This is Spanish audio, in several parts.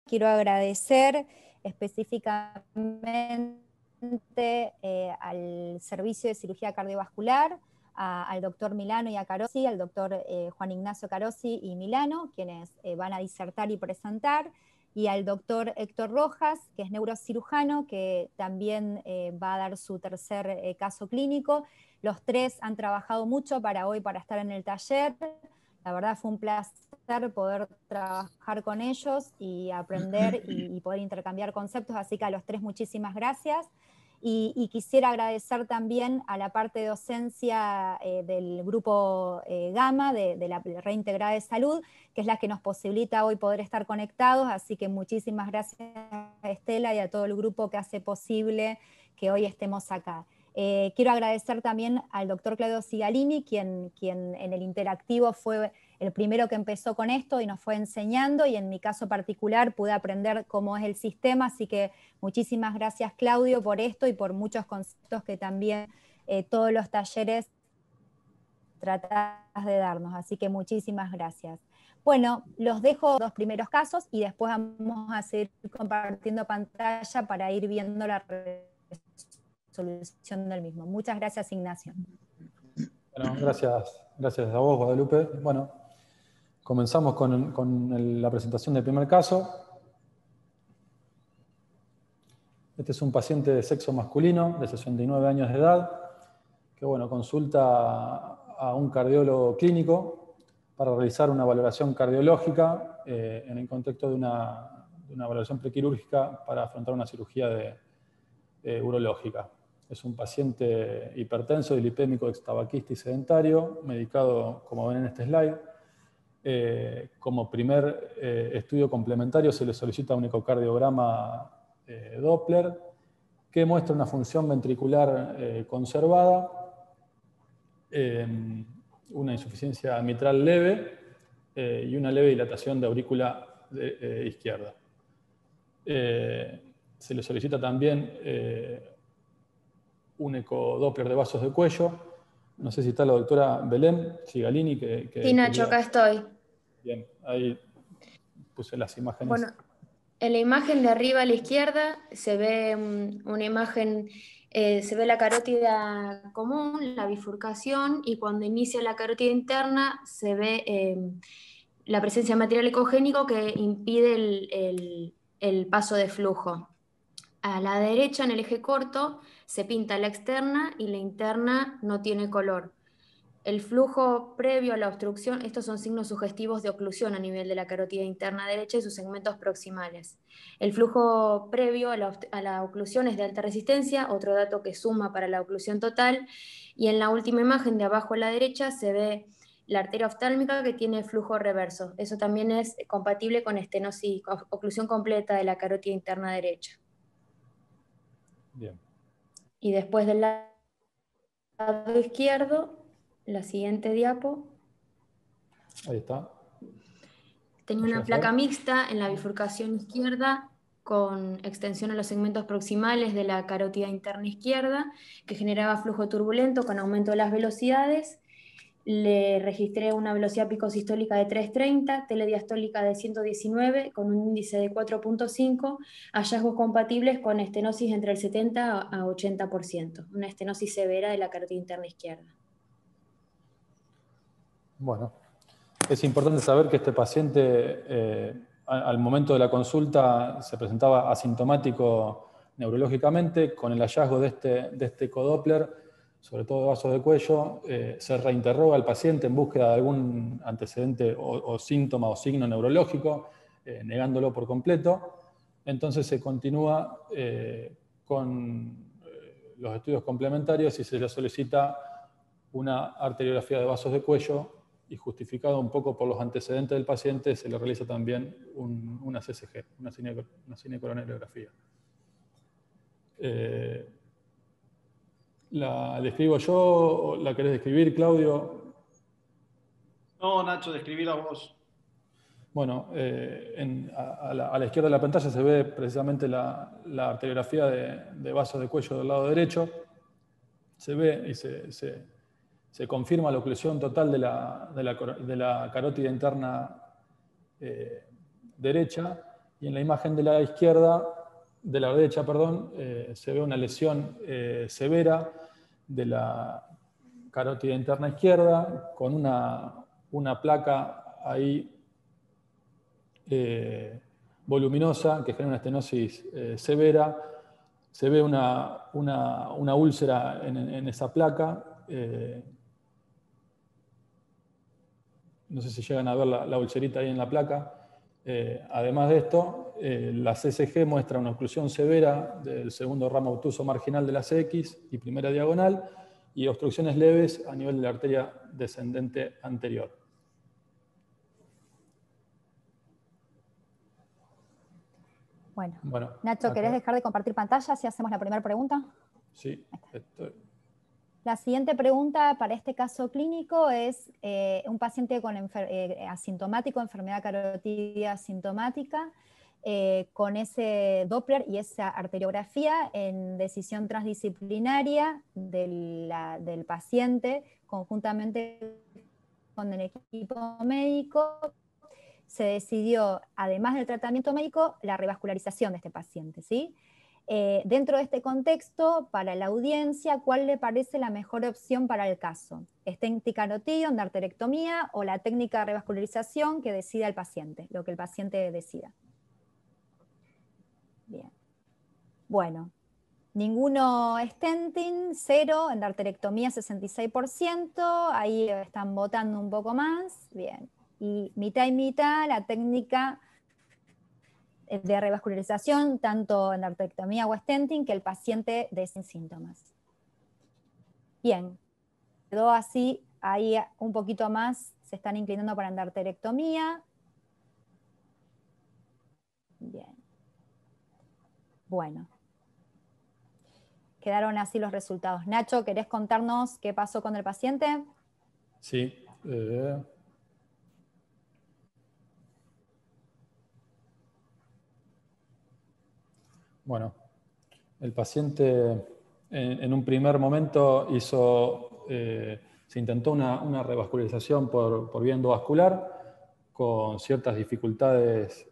quiero agradecer específicamente al Servicio de Cirugía Cardiovascular, al doctor Milano y a Carossi, al doctor Juan Ignacio Carossi y Milano, quienes van a disertar y presentar, y al doctor Héctor Rojas, que es neurocirujano, que también va a dar su tercer caso clínico. Los tres han trabajado mucho para hoy, para estar en el taller. La verdad fue un placer poder trabajar con ellos y aprender y poder intercambiar conceptos, así que a los tres muchísimas gracias. Y quisiera agradecer también a la parte de docencia del grupo Gama, de la Reintegrada de Salud, que es la que nos posibilita hoy poder estar conectados, así que muchísimas gracias a Estela y a todo el grupo que hace posible que hoy estemos acá. Quiero agradecer también al doctor Claudio Cigalini, quien en el interactivo fue el primero que empezó con esto y nos fue enseñando, y en mi caso particular pude aprender cómo es el sistema, así que muchísimas gracias, Claudio, por esto y por muchos conceptos que también todos los talleres tratás de darnos, así que muchísimas gracias. Bueno, los dejo los primeros casos y después vamos a seguir compartiendo pantalla para ir viendo la resolución del mismo. Muchas gracias, Ignacio. Bueno, gracias a vos, Guadalupe. Bueno, comenzamos con la presentación del primer caso. Este es un paciente de sexo masculino, de 69 años de edad, que bueno, consulta a un cardiólogo clínico para realizar una valoración cardiológica en el contexto de una valoración prequirúrgica para afrontar una cirugía urológica. Es un paciente hipertenso, dilipémico, extabaquista y sedentario, medicado, como ven en este slide. Como primer estudio complementario se le solicita un ecocardiograma Doppler que muestra una función ventricular conservada, una insuficiencia mitral leve y una leve dilatación de aurícula izquierda. Se le solicita también un ecodoppler de vasos de cuello. No sé si está la doctora Belén Cigalini. Sí, Nacho, acá estoy. Bien, ahí puse las imágenes. Bueno, en la imagen de arriba a la izquierda se ve una imagen, se ve la carótida común, la bifurcación, y cuando inicia la carótida interna se ve la presencia de material ecogénico que impide el paso de flujo. A la derecha, en el eje corto, se pinta la externa y la interna no tiene color. El flujo previo a la obstrucción, estos son signos sugestivos de oclusión a nivel de la carótida interna derecha y sus segmentos proximales. El flujo previo a la oclusión es de alta resistencia, otro dato que suma para la oclusión total, y en la última imagen de abajo a la derecha se ve la arteria oftálmica que tiene flujo reverso. Eso también es compatible con estenosis, oclusión completa de la carótida interna derecha. Bien. Y después del lado izquierdo, la siguiente diapo. Ahí está. Tenía una placa mixta en la bifurcación izquierda con extensión a los segmentos proximales de la carótida interna izquierda, que generaba flujo turbulento con aumento de las velocidades. Le registré una velocidad picosistólica de 330, telediastólica de 119, con un índice de 4.5, hallazgos compatibles con estenosis entre el 70 a 80%, una estenosis severa de la carótida interna izquierda. Bueno, es importante saber que este paciente al momento de la consulta se presentaba asintomático neurológicamente. Con el hallazgo de este ecodoppler, sobre todo de vasos de cuello, se reinterroga al paciente en búsqueda de algún antecedente o síntoma o signo neurológico, negándolo por completo. Entonces se continúa con los estudios complementarios y se le solicita una arteriografía de vasos de cuello, y justificado un poco por los antecedentes del paciente, se le realiza también una CCG, una cinecoronariografía. ¿La describo yo o la querés describir, Claudio? No, Nacho, describir a vos. Bueno, a la izquierda de la pantalla se ve precisamente la arteriografía de vasos de cuello del lado derecho. Se ve y se confirma la oclusión total de la carótida interna derecha, Y en la imagen de la derecha, perdón, se ve una lesión severa de la carótida interna izquierda, con una placa ahí voluminosa que genera una estenosis severa. Se ve una úlcera en esa placa. No sé si llegan a ver la ulcerita ahí en la placa. Además de esto, la CSG muestra una oclusión severa del segundo ramo obtuso marginal de la CX y primera diagonal, y obstrucciones leves a nivel de la arteria descendente anterior. Bueno, Nacho, ¿querés dejar de compartir pantalla si hacemos la primera pregunta? Sí. La siguiente pregunta para este caso clínico es un paciente con asintomático, enfermedad carotidia asintomática, con ese Doppler y esa arteriografía en decisión transdisciplinaria del paciente, conjuntamente con el equipo médico, se decidió, además del tratamiento médico, la revascularización de este paciente, ¿sí? Dentro de este contexto, para la audiencia, ¿cuál le parece la mejor opción para el caso? ¿Stent carotidio, endarterectomía o la técnica de revascularización que decida el paciente, lo que el paciente decida? Bien. Bueno, ninguno stenting, 0, endarterectomía 66%, ahí están votando un poco más, bien. Y mitad y mitad, la técnica de revascularización, tanto endarterectomía o stenting, que el paciente de sin síntomas. Bien, quedó así, ahí un poquito más se están inclinando para endarterectomía. Bien. Bueno. Quedaron así los resultados. Nacho, ¿querés contarnos qué pasó con el paciente? Sí. Bueno, el paciente en un primer momento se intentó una revascularización por vía endovascular con ciertas dificultades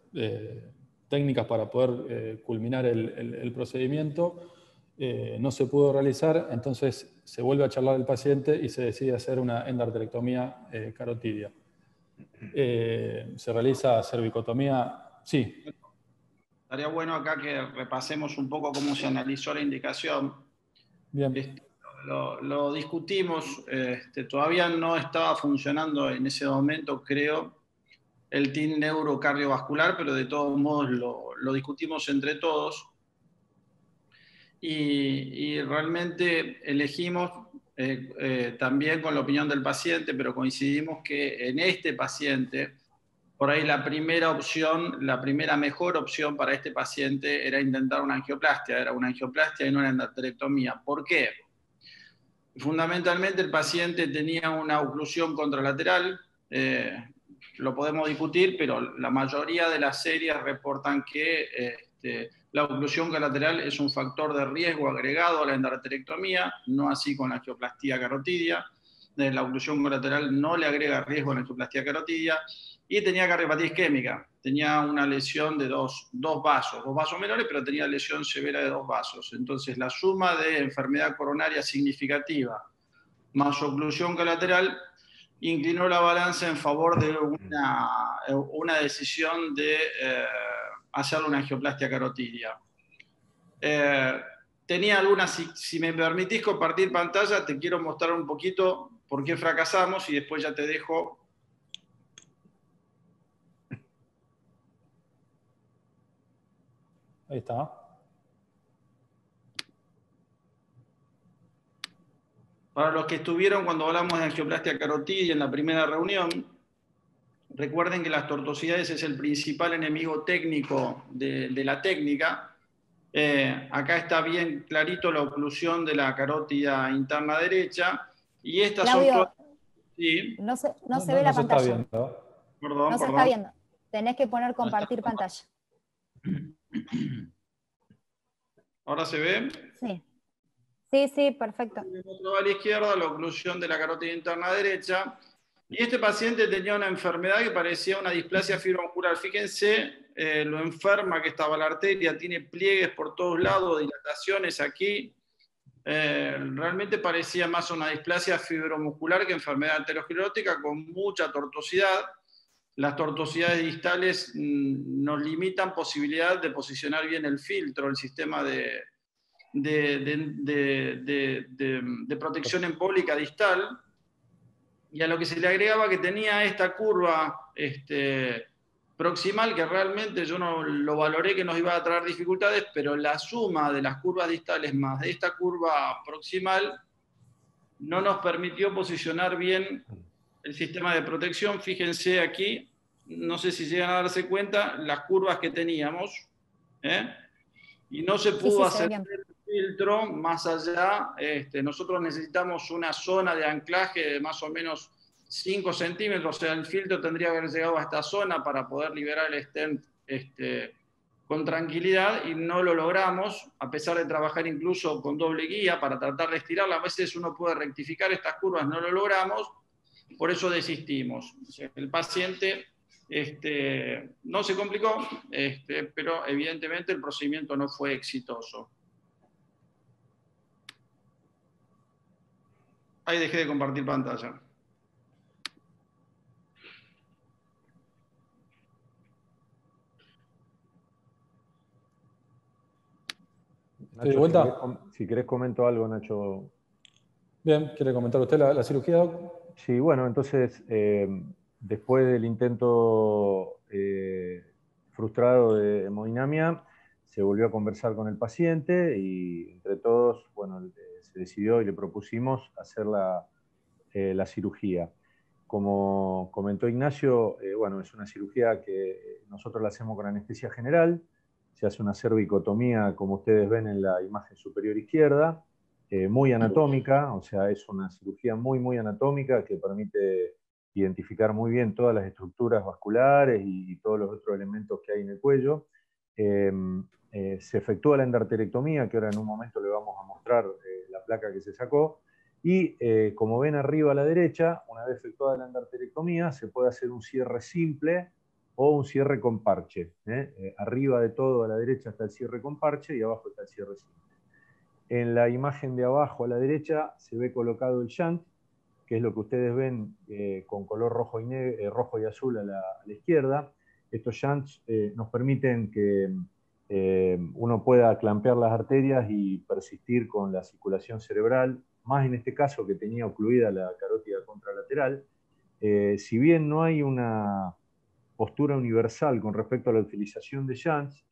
técnicas para poder culminar el procedimiento. No se pudo realizar, entonces se vuelve a charlar el paciente y se decide hacer una endarterectomía carotidia. Se realiza cervicotomía, sí. Estaría bueno acá que repasemos un poco cómo se analizó la indicación. Bien. Lo discutimos, todavía no estaba funcionando en ese momento, creo, el TIN neurocardiovascular, pero de todos modos lo discutimos entre todos. Y realmente elegimos, también con la opinión del paciente, pero coincidimos que en este paciente, por ahí la primera mejor opción para este paciente era intentar una angioplastia, y no una endarterectomía. ¿Por qué? Fundamentalmente el paciente tenía una oclusión contralateral, lo podemos discutir, pero la mayoría de las series reportan que la oclusión colateral es un factor de riesgo agregado a la endarterectomía, no así con la angioplastía carotidia. La oclusión colateral no le agrega riesgo a la angioplastía carotidia, y tenía cardiopatía isquémica, tenía una lesión de dos vasos menores, pero tenía lesión severa de 2 vasos. Entonces la suma de enfermedad coronaria significativa más oclusión colateral inclinó la balanza en favor de una decisión de hacerle una angioplastia carotidia. Tenía algunas, si me permitís compartir pantalla, te quiero mostrar un poquito por qué fracasamos y después ya te dejo. Ahí está. Para los que estuvieron cuando hablamos de angioplastia carotidia en la primera reunión, recuerden que las tortuosidades es el principal enemigo técnico de la técnica. Acá está bien clarito la oclusión de la carótida interna derecha. Y estas Claudio, son todas... ¿Sí? No se ve la pantalla. Perdón. No se está viendo. Tenés que poner compartir pantalla. ¿Ahora se ve? Sí. Sí, perfecto. A la izquierda, la oclusión de la carótida interna derecha. Y este paciente tenía una enfermedad que parecía una displasia fibromuscular. Fíjense lo enferma que estaba la arteria, tiene pliegues por todos lados, dilataciones aquí. Realmente parecía más una displasia fibromuscular que enfermedad aterosclerótica con mucha tortuosidad. Las tortuosidades distales nos limitan posibilidad de posicionar bien el filtro, el sistema de protección embólica distal, y a lo que se le agregaba que tenía esta curva proximal, que realmente yo no lo valoré que nos iba a traer dificultades, pero la suma de las curvas distales más de esta curva proximal no nos permitió posicionar bien el sistema de protección. Fíjense aquí, no sé si llegan a darse cuenta, las curvas que teníamos, y no se pudo hacer el filtro más allá. Nosotros necesitamos una zona de anclaje de más o menos 5 centímetros, o sea, el filtro tendría que haber llegado a esta zona para poder liberar el stent con tranquilidad, y no lo logramos, a pesar de trabajar incluso con doble guía para tratar de estirarla. A veces uno puede rectificar estas curvas, no lo logramos, por eso desistimos. O sea, el paciente no se complicó, pero evidentemente el procedimiento no fue exitoso. Ahí dejé de compartir pantalla. Nacho, ¿De vuelta? Si querés comento algo, Nacho. Bien, ¿quiere comentar usted la cirugía, Doc? Sí, bueno, entonces, después del intento frustrado de hemodinamia, se volvió a conversar con el paciente y entre todos, bueno, se decidió y le propusimos hacer la cirugía. Como comentó Ignacio, bueno, es una cirugía que nosotros la hacemos con anestesia general. Se hace una cervicotomía, como ustedes ven en la imagen superior izquierda, muy anatómica, o sea, es una cirugía muy anatómica que permite identificar muy bien todas las estructuras vasculares y todos los otros elementos que hay en el cuello. Se efectúa la endarterectomía, que ahora en un momento le vamos a mostrar la placa que se sacó, y como ven arriba a la derecha, una vez efectuada la endarterectomía, se puede hacer un cierre simple o un cierre con parche. Arriba de todo a la derecha está el cierre con parche y abajo está el cierre simple. En la imagen de abajo a la derecha se ve colocado el shunt, que es lo que ustedes ven con color rojo y azul a la izquierda. Estos shunts nos permiten que uno pueda clampear las arterias y persistir con la circulación cerebral, más en este caso que tenía ocluida la carótida contralateral. Si bien no hay una postura universal con respecto a la utilización de shunts,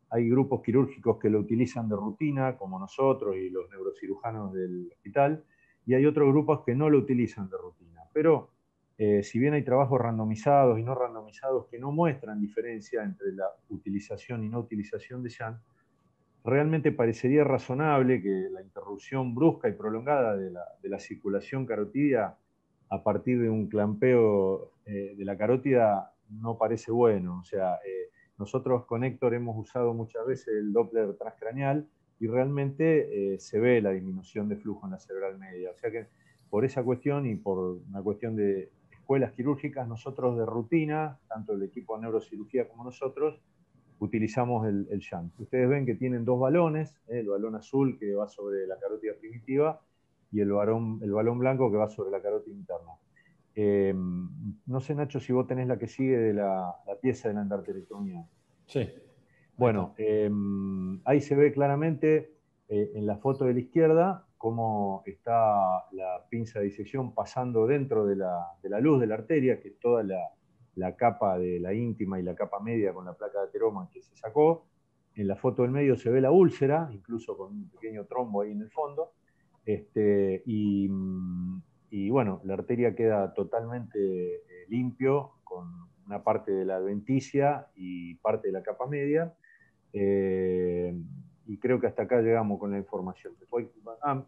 hay grupos quirúrgicos que lo utilizan de rutina, como nosotros y los neurocirujanos del hospital, y hay otros grupos que no lo utilizan de rutina. Pero si bien hay trabajos randomizados y no randomizados que no muestran diferencia entre la utilización y no utilización de shunt, realmente parecería razonable que la interrupción brusca y prolongada de la circulación carotidia a partir de un clampeo de la carótida no parece bueno. O sea, nosotros con Héctor hemos usado muchas veces el Doppler transcraneal y realmente se ve la disminución de flujo en la cerebral media. O sea que por esa cuestión y por una cuestión de escuelas quirúrgicas, nosotros de rutina, tanto el equipo de neurocirugía como nosotros, utilizamos el shunt. Ustedes ven que tienen dos balones, el balón azul que va sobre la carótida primitiva y el balón blanco que va sobre la carótida interna. No sé, Nacho, si vos tenés la que sigue de la pieza de la endarterectomía. Sí. Bueno, ahí se ve claramente en la foto de la izquierda cómo está la pinza de disección pasando dentro de la luz de la arteria, que es toda la capa de la íntima y la capa media con la placa de ateroma que se sacó. En la foto del medio se ve la úlcera, incluso con un pequeño trombo ahí en el fondo. Y bueno, la arteria queda totalmente limpio, con una parte de la adventicia y parte de la capa media. Y creo que hasta acá llegamos con la información.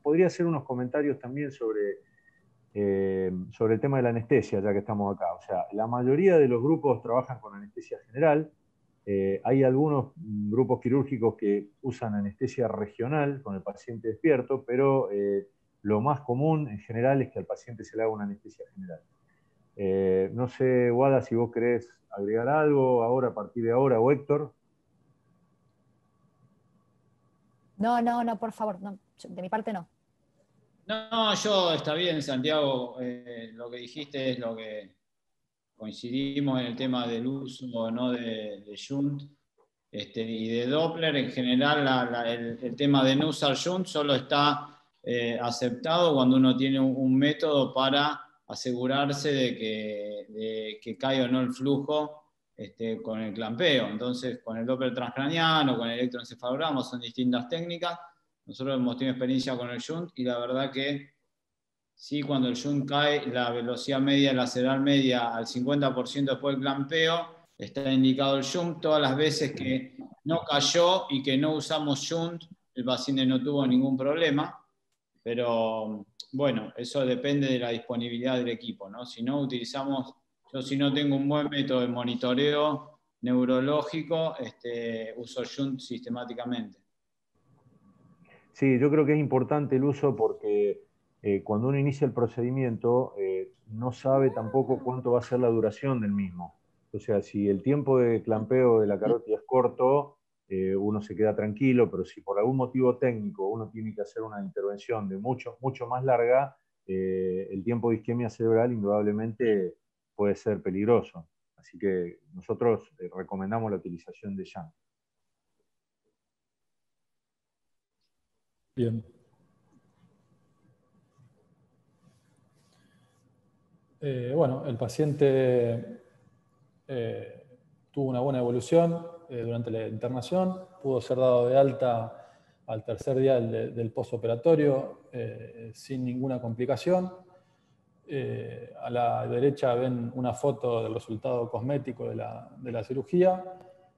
Podría hacer unos comentarios también sobre el tema de la anestesia, ya que estamos acá. O sea, la mayoría de los grupos trabajan con anestesia general. Hay algunos grupos quirúrgicos que usan anestesia regional con el paciente despierto, pero lo más común en general es que al paciente se le haga una anestesia general. No sé, Wada, si vos querés agregar algo ahora, a partir de ahora, o Héctor. No, por favor, no, de mi parte no. No, yo está bien, Santiago, lo que dijiste es lo que coincidimos en el tema del uso o no de Shunt y de Doppler. En general, el tema de no usar Shunt solo está aceptado cuando uno tiene un método para asegurarse de que cae o no el flujo con el clampeo. Entonces, con el Doppler transcraniano, con el electroencefalograma, son distintas técnicas. Nosotros hemos tenido experiencia con el Shunt y la verdad que sí, cuando el Shunt cae, la velocidad media lateral media al 50% después del clampeo, está indicado el Shunt. Todas las veces que no cayó y que no usamos Shunt, el paciente no tuvo ningún problema, pero bueno, eso depende de la disponibilidad del equipo, ¿no? Si no utilizamos, yo si no tengo un buen método de monitoreo neurológico, uso Shunt sistemáticamente. Sí, yo creo que es importante el uso porque cuando uno inicia el procedimiento no sabe tampoco cuánto va a ser la duración del mismo. O sea, si el tiempo de clampeo de la carótida es corto, uno se queda tranquilo, pero si por algún motivo técnico uno tiene que hacer una intervención de mucho más larga, el tiempo de isquemia cerebral indudablemente puede ser peligroso. Así que nosotros recomendamos la utilización de shunt. Bien. Bueno, el paciente tuvo una buena evolución durante la internación, pudo ser dado de alta al tercer día del postoperatorio sin ninguna complicación. A la derecha ven una foto del resultado cosmético de la cirugía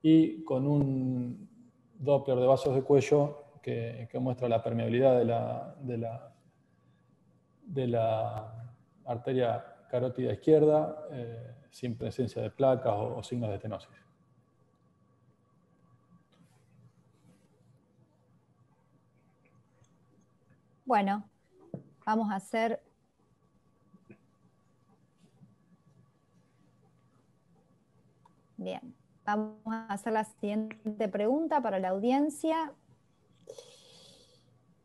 y con un Doppler de vasos de cuello que muestra la permeabilidad de la arteria carótida izquierda sin presencia de placas o signos de estenosis. Bueno, vamos a hacer... Bien, vamos a hacer la siguiente pregunta para la audiencia.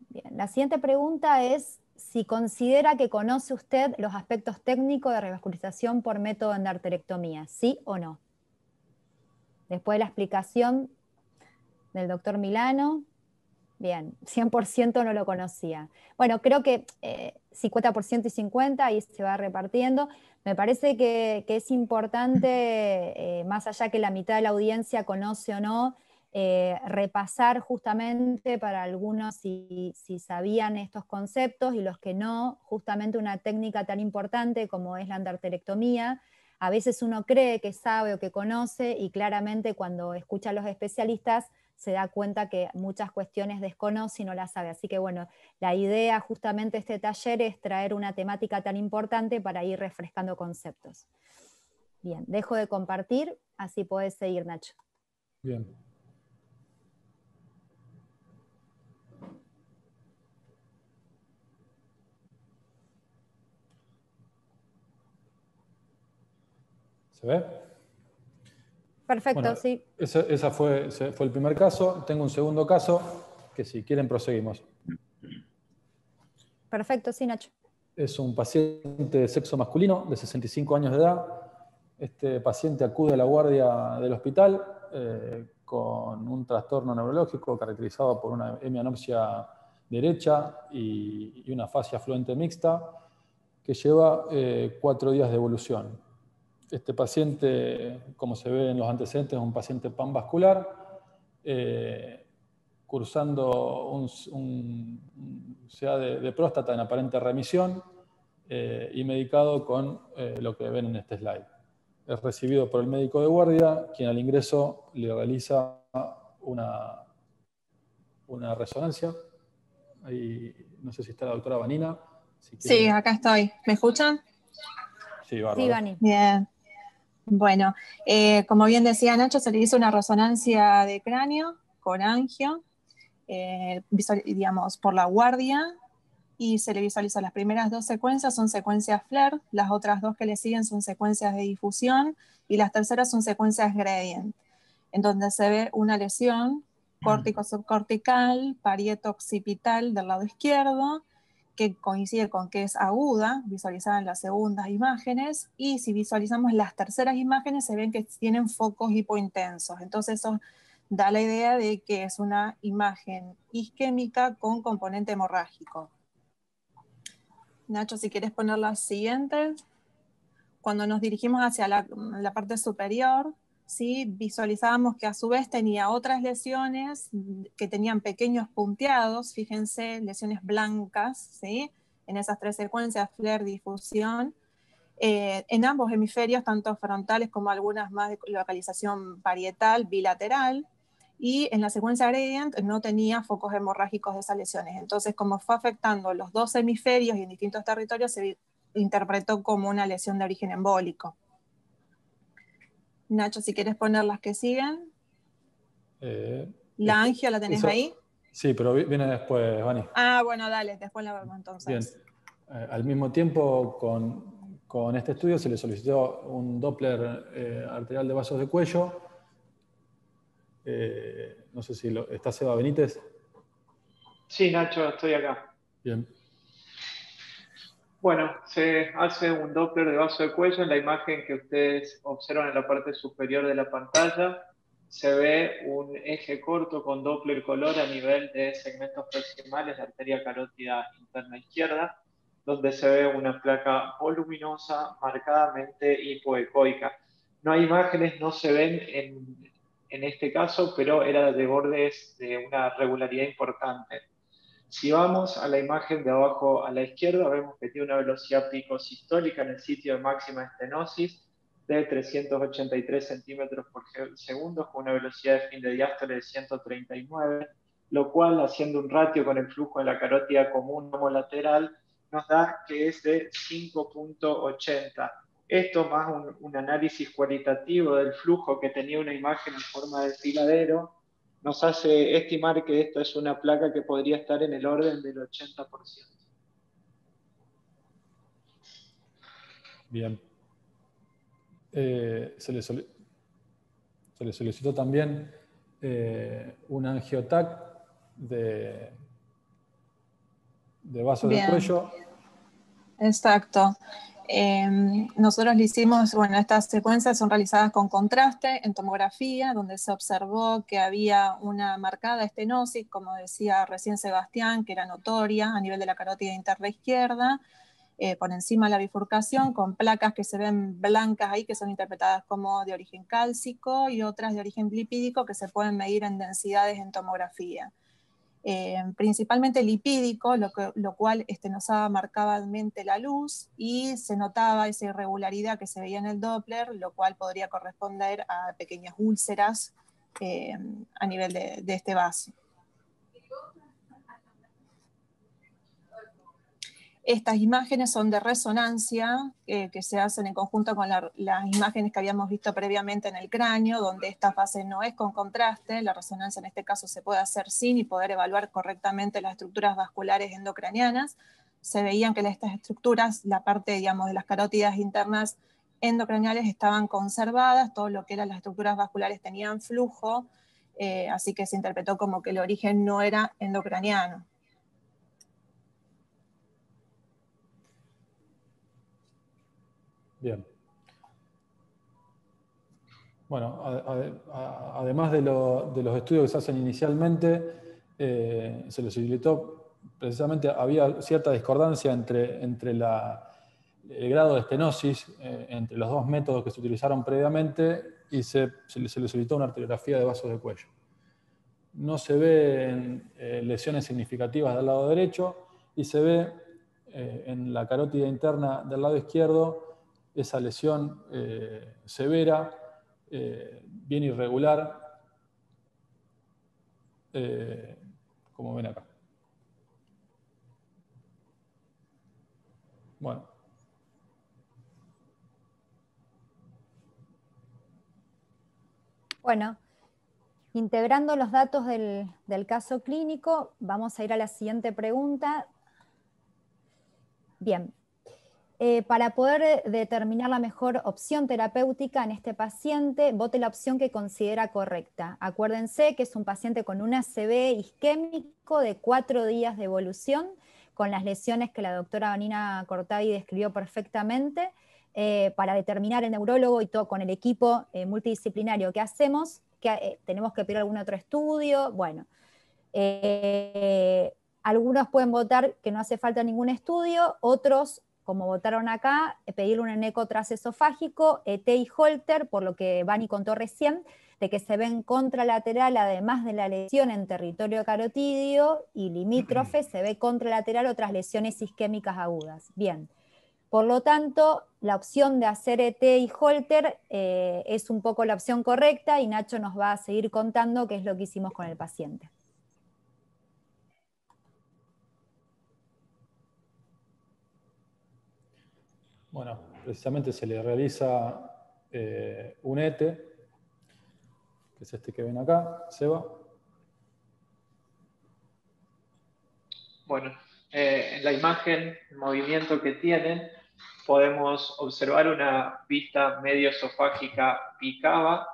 Bien, la siguiente pregunta es si considera que conoce usted los aspectos técnicos de revascularización por método de endarterectomía, ¿sí o no? Después de la explicación del doctor Milano, bien, 100% no lo conocía. Bueno, creo que 50% y 50%, ahí se va repartiendo. Me parece que es importante, más allá que la mitad de la audiencia conoce o no, repasar justamente para algunos si sabían estos conceptos y los que no, justamente una técnica tan importante como es la endarterectomía. A veces uno cree que sabe o que conoce y claramente cuando escucha a los especialistas se da cuenta que muchas cuestiones desconoce y no las sabe. Así que bueno, la idea justamente de este taller es traer una temática tan importante para ir refrescando conceptos. Bien, dejo de compartir, así podés seguir, Nacho. Bien. ¿Se ve? Perfecto, bueno, sí. Ese fue el primer caso. Tengo un segundo caso que si quieren proseguimos. Perfecto, sí, Nacho. Es un paciente de sexo masculino de 65 años de edad. Este paciente acude a la guardia del hospital con un trastorno neurológico caracterizado por una hemianopsia derecha y una fascia fluente mixta que lleva 4 días de evolución. Este paciente, como se ve en los antecedentes, es un paciente panvascular, cursando un CA de próstata en aparente remisión y medicado con lo que ven en este slide. Es recibido por el médico de guardia, quien al ingreso le realiza una resonancia. Ahí, no sé si está la doctora Vanina. Si quiere... Sí, acá estoy. ¿Me escuchan? Sí, bárbaro. Sí, Vani. Bien. Bueno, como bien decía Nacho, se le hizo una resonancia de cráneo con angio, digamos, por la guardia. y se le visualiza las primeras 2 secuencias son secuencias FLAIR, las otras 2 que le siguen son secuencias de difusión y las terceras son secuencias gradient, en donde se ve una lesión córtico-subcortical, parieto-occipital del lado izquierdo, que coincide con que es aguda, visualizada en las segundas imágenes, y si visualizamos las terceras imágenes se ven que tienen focos hipointensos. Entonces eso da la idea de que es una imagen isquémica con componente hemorrágico. Nacho, si quieres poner la siguiente. Cuando nos dirigimos hacia la parte superior, ¿sí? Visualizábamos que a su vez tenía otras lesiones que tenían pequeños punteados, fíjense, lesiones blancas, ¿sí? En esas 3 secuencias, FLAIR, difusión, en ambos hemisferios, tanto frontales como algunas más de localización parietal, bilateral, y en la secuencia gradient no tenía focos hemorrágicos de esas lesiones. Entonces, como fue afectando los 2 hemisferios y en distintos territorios, se interpretó como una lesión de origen embólico. Nacho, si quieres poner las que siguen. La angio, ¿la tenés ahí? Sí, pero viene después, Vani. Ah, bueno, dale, después la vemos entonces. Bien. Al mismo tiempo, con este estudio se le solicitó un Doppler arterial de vasos de cuello. No sé si ¿está Seba Benítez? Sí, Nacho, estoy acá. Bien. Bueno, se hace un Doppler de vaso de cuello. En la imagen que ustedes observan en la parte superior de la pantalla, se ve un eje corto con Doppler color a nivel de segmentos proximales de arteria carótida interna izquierda, donde se ve una placa voluminosa marcadamente hipoecoica. No hay imágenes, no se ven en este caso, pero era de bordes de una regularidad importante. Si vamos a la imagen de abajo a la izquierda, vemos que tiene una velocidad pico sistólica en el sitio de máxima estenosis de 383 centímetros por segundo, con una velocidad de fin de diástole de 139, lo cual, haciendo un ratio con el flujo de la carótida común homolateral, nos da que es de 5.80. Esto más un análisis cualitativo del flujo que tenía una imagen en forma de filadero, nos hace estimar que esto es una placa que podría estar en el orden del 80%. Bien. Se le solicitó también un angiotac de vasos de cuello. Exacto. Nosotros le hicimos, bueno, estas secuencias son realizadas con contraste en tomografía, donde se observó que había una marcada estenosis, como decía recién Sebastián, que era notoria a nivel de la carótida interna izquierda, por encima de la bifurcación, con placas que se ven blancas ahí, que son interpretadas como de origen cálcico, y otras de origen lipídico que se pueden medir en densidades en tomografía. Principalmente lipídico, lo cual estenosaba marcadamente la luz y se notaba esa irregularidad que se veía en el Doppler, lo cual podría corresponder a pequeñas úlceras a nivel de este vaso. Estas imágenes son de resonancia que se hacen en conjunto con las imágenes que habíamos visto previamente en el cráneo, donde esta fase no es con contraste. La resonancia en este caso se puede hacer sin y poder evaluar correctamente las estructuras vasculares endocranianas. Se veían que estas estructuras, la parte, digamos, de las carótidas internas endocraniales estaban conservadas, todo lo que eran las estructuras vasculares tenían flujo, así que se interpretó como que el origen no era endocraniano. Bien. Bueno, además de los estudios que se hacen inicialmente, se les solicitó, precisamente había cierta discordancia entre el grado de estenosis entre los 2 métodos que se utilizaron previamente y se les solicitó una arteriografía de vasos de cuello. No se ven lesiones significativas del lado derecho y se ve en la carótida interna del lado izquierdo esa lesión severa, bien irregular, como ven acá. Bueno. Bueno, integrando los datos del caso clínico, vamos a ir a la siguiente pregunta. Bien. Para poder determinar la mejor opción terapéutica en este paciente, vote la opción que considera correcta. Acuérdense que es un paciente con un ACV isquémico de 4 días de evolución, con las lesiones que la doctora Vanina Cortadi describió perfectamente. Para determinar el neurólogo y todo con el equipo multidisciplinario que hacemos, tenemos que pedir algún otro estudio. Bueno, algunos pueden votar que no hace falta ningún estudio, otros, como votaron acá, pedir un eco transesofágico, ET y Holter, por lo que Vani contó recién, de que se ven contralateral, además de la lesión en territorio carotídeo y limítrofe, se ve contralateral otras lesiones isquémicas agudas. Bien. Por lo tanto, la opción de hacer ET y Holter es un poco la opción correcta, y Nacho nos va a seguir contando qué es lo que hicimos con el paciente. Bueno, precisamente se le realiza un ET, que es este que ven acá, Seba. Bueno, en la imagen, el movimiento que tienen, podemos observar una vista medio esofágica bicava,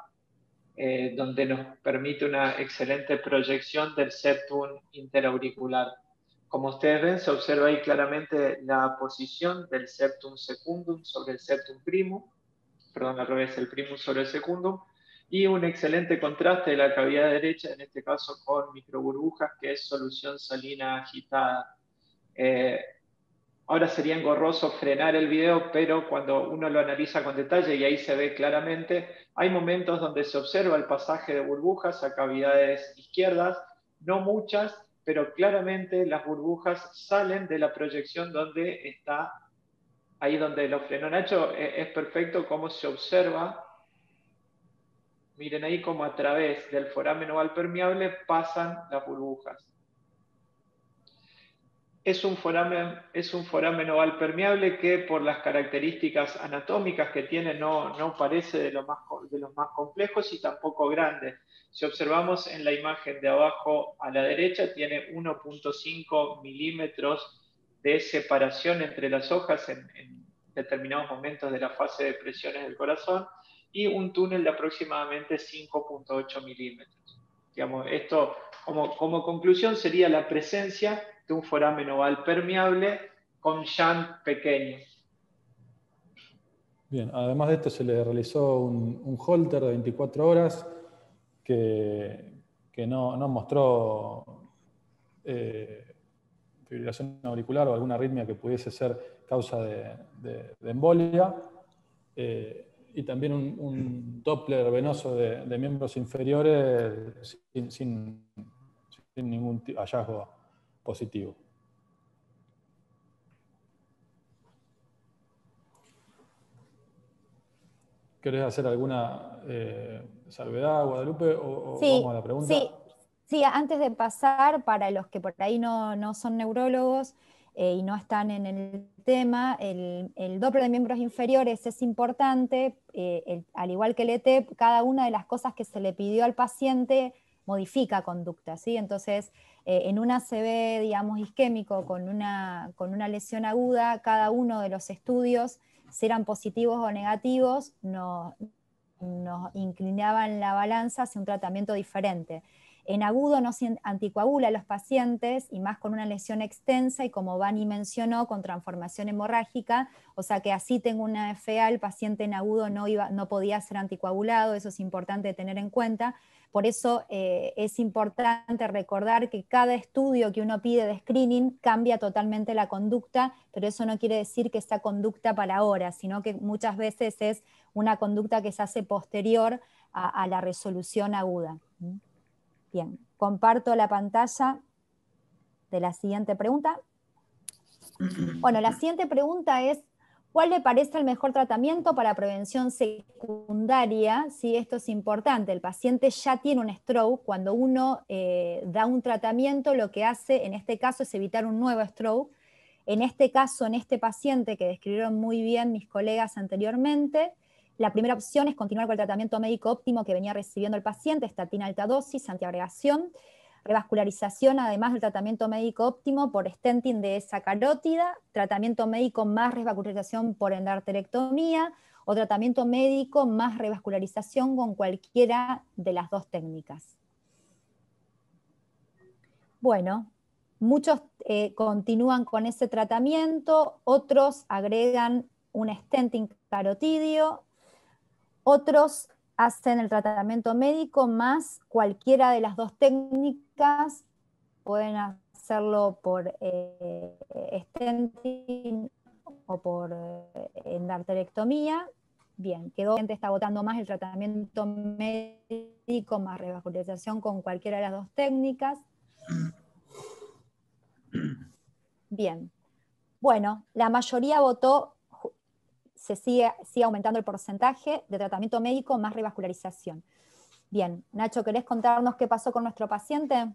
donde nos permite una excelente proyección del septum interauricular. Como ustedes ven, se observa ahí claramente la posición del septum secundum sobre el septum primum, perdón, al revés, el primum sobre el secundum, y un excelente contraste de la cavidad derecha, en este caso con microburbujas, que es solución salina agitada. Ahora sería engorroso frenar el video, pero cuando uno lo analiza con detalle, y ahí se ve claramente, hay momentos donde se observa el pasaje de burbujas a cavidades izquierdas, no muchas, pero claramente las burbujas salen de la proyección donde está, ahí donde lo frenó Nacho. Es perfecto cómo se observa. Miren ahí cómo a través del foramen oval permeable pasan las burbujas. Es un foramen oval permeable que, por las características anatómicas que tiene, no parece de los más complejos y tampoco grande. Si observamos en la imagen de abajo a la derecha, tiene 1.5 milímetros de separación entre las hojas en determinados momentos de la fase de presiones del corazón, y un túnel de aproximadamente 5.8 milímetros. Digamos, esto como conclusión sería la presencia de un foramen oval permeable con shunt pequeño. Bien, además de esto se le realizó un Holter de 24 horas que no mostró fibrilación auricular o alguna arritmia que pudiese ser causa de embolia, y también un Doppler venoso de miembros inferiores sin ningún hallazgo positivo. ¿Querés hacer alguna salvedad, Guadalupe, o Sí, vamos a la pregunta? Sí, antes de pasar, para los que por ahí no son neurólogos y no están en el tema, el Doppler de miembros inferiores es importante, al igual que el ET, cada una de las cosas que se le pidió al paciente modifica conducta, ¿sí? Entonces, en un ACV, digamos, isquémico con una lesión aguda, cada uno de los estudios, si eran positivos o negativos, nos inclinaban la balanza hacia un tratamiento diferente. En agudo no se anticoagula a los pacientes, y más con una lesión extensa y, como Vani mencionó, con transformación hemorrágica, o sea que así tengo una FA, el paciente en agudo no podía ser anticoagulado. Eso es importante tener en cuenta. Por eso es importante recordar que cada estudio que uno pide de screening cambia totalmente la conducta, pero eso no quiere decir que esa conducta para ahora, sino que muchas veces es una conducta que se hace posterior a la resolución aguda. Bien, comparto la pantalla de la siguiente pregunta. Bueno, la siguiente pregunta es: ¿cuál le parece el mejor tratamiento para prevención secundaria? Sí, esto es importante. El paciente ya tiene un stroke. Cuando uno da un tratamiento, lo que hace en este caso es evitar un nuevo stroke. En este caso, en este paciente que describieron muy bien mis colegas anteriormente, la primera opción es continuar con el tratamiento médico óptimo que venía recibiendo el paciente: estatina alta dosis, antiagregación. revascularización, además del tratamiento médico óptimo, por stenting de esa carótida, tratamiento médico más revascularización por endarterectomía, o tratamiento médico más revascularización con cualquiera de las dos técnicas. Bueno, muchos continúan con ese tratamiento, otros agregan un stenting carotidio, otros hacen el tratamiento médico más cualquiera de las dos técnicas, pueden hacerlo por stenting o por endarterectomía. Bien, quedó, gente está votando más el tratamiento médico más revascularización con cualquiera de las dos técnicas. Bien, bueno, la mayoría votó, se sigue aumentando el porcentaje de tratamiento médico más revascularización. Bien, Nacho, ¿querés contarnos qué pasó con nuestro paciente?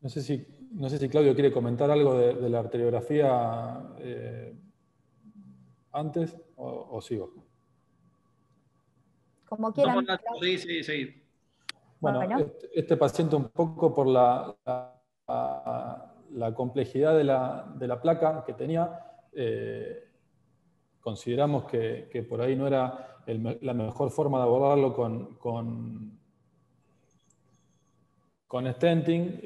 No sé si Claudio quiere comentar algo de la arteriografía antes o sigo. Como quieran. No, sí. Bueno, este paciente un poco por la complejidad de la placa que tenía, consideramos que por ahí no era la mejor forma de abordarlo con stenting,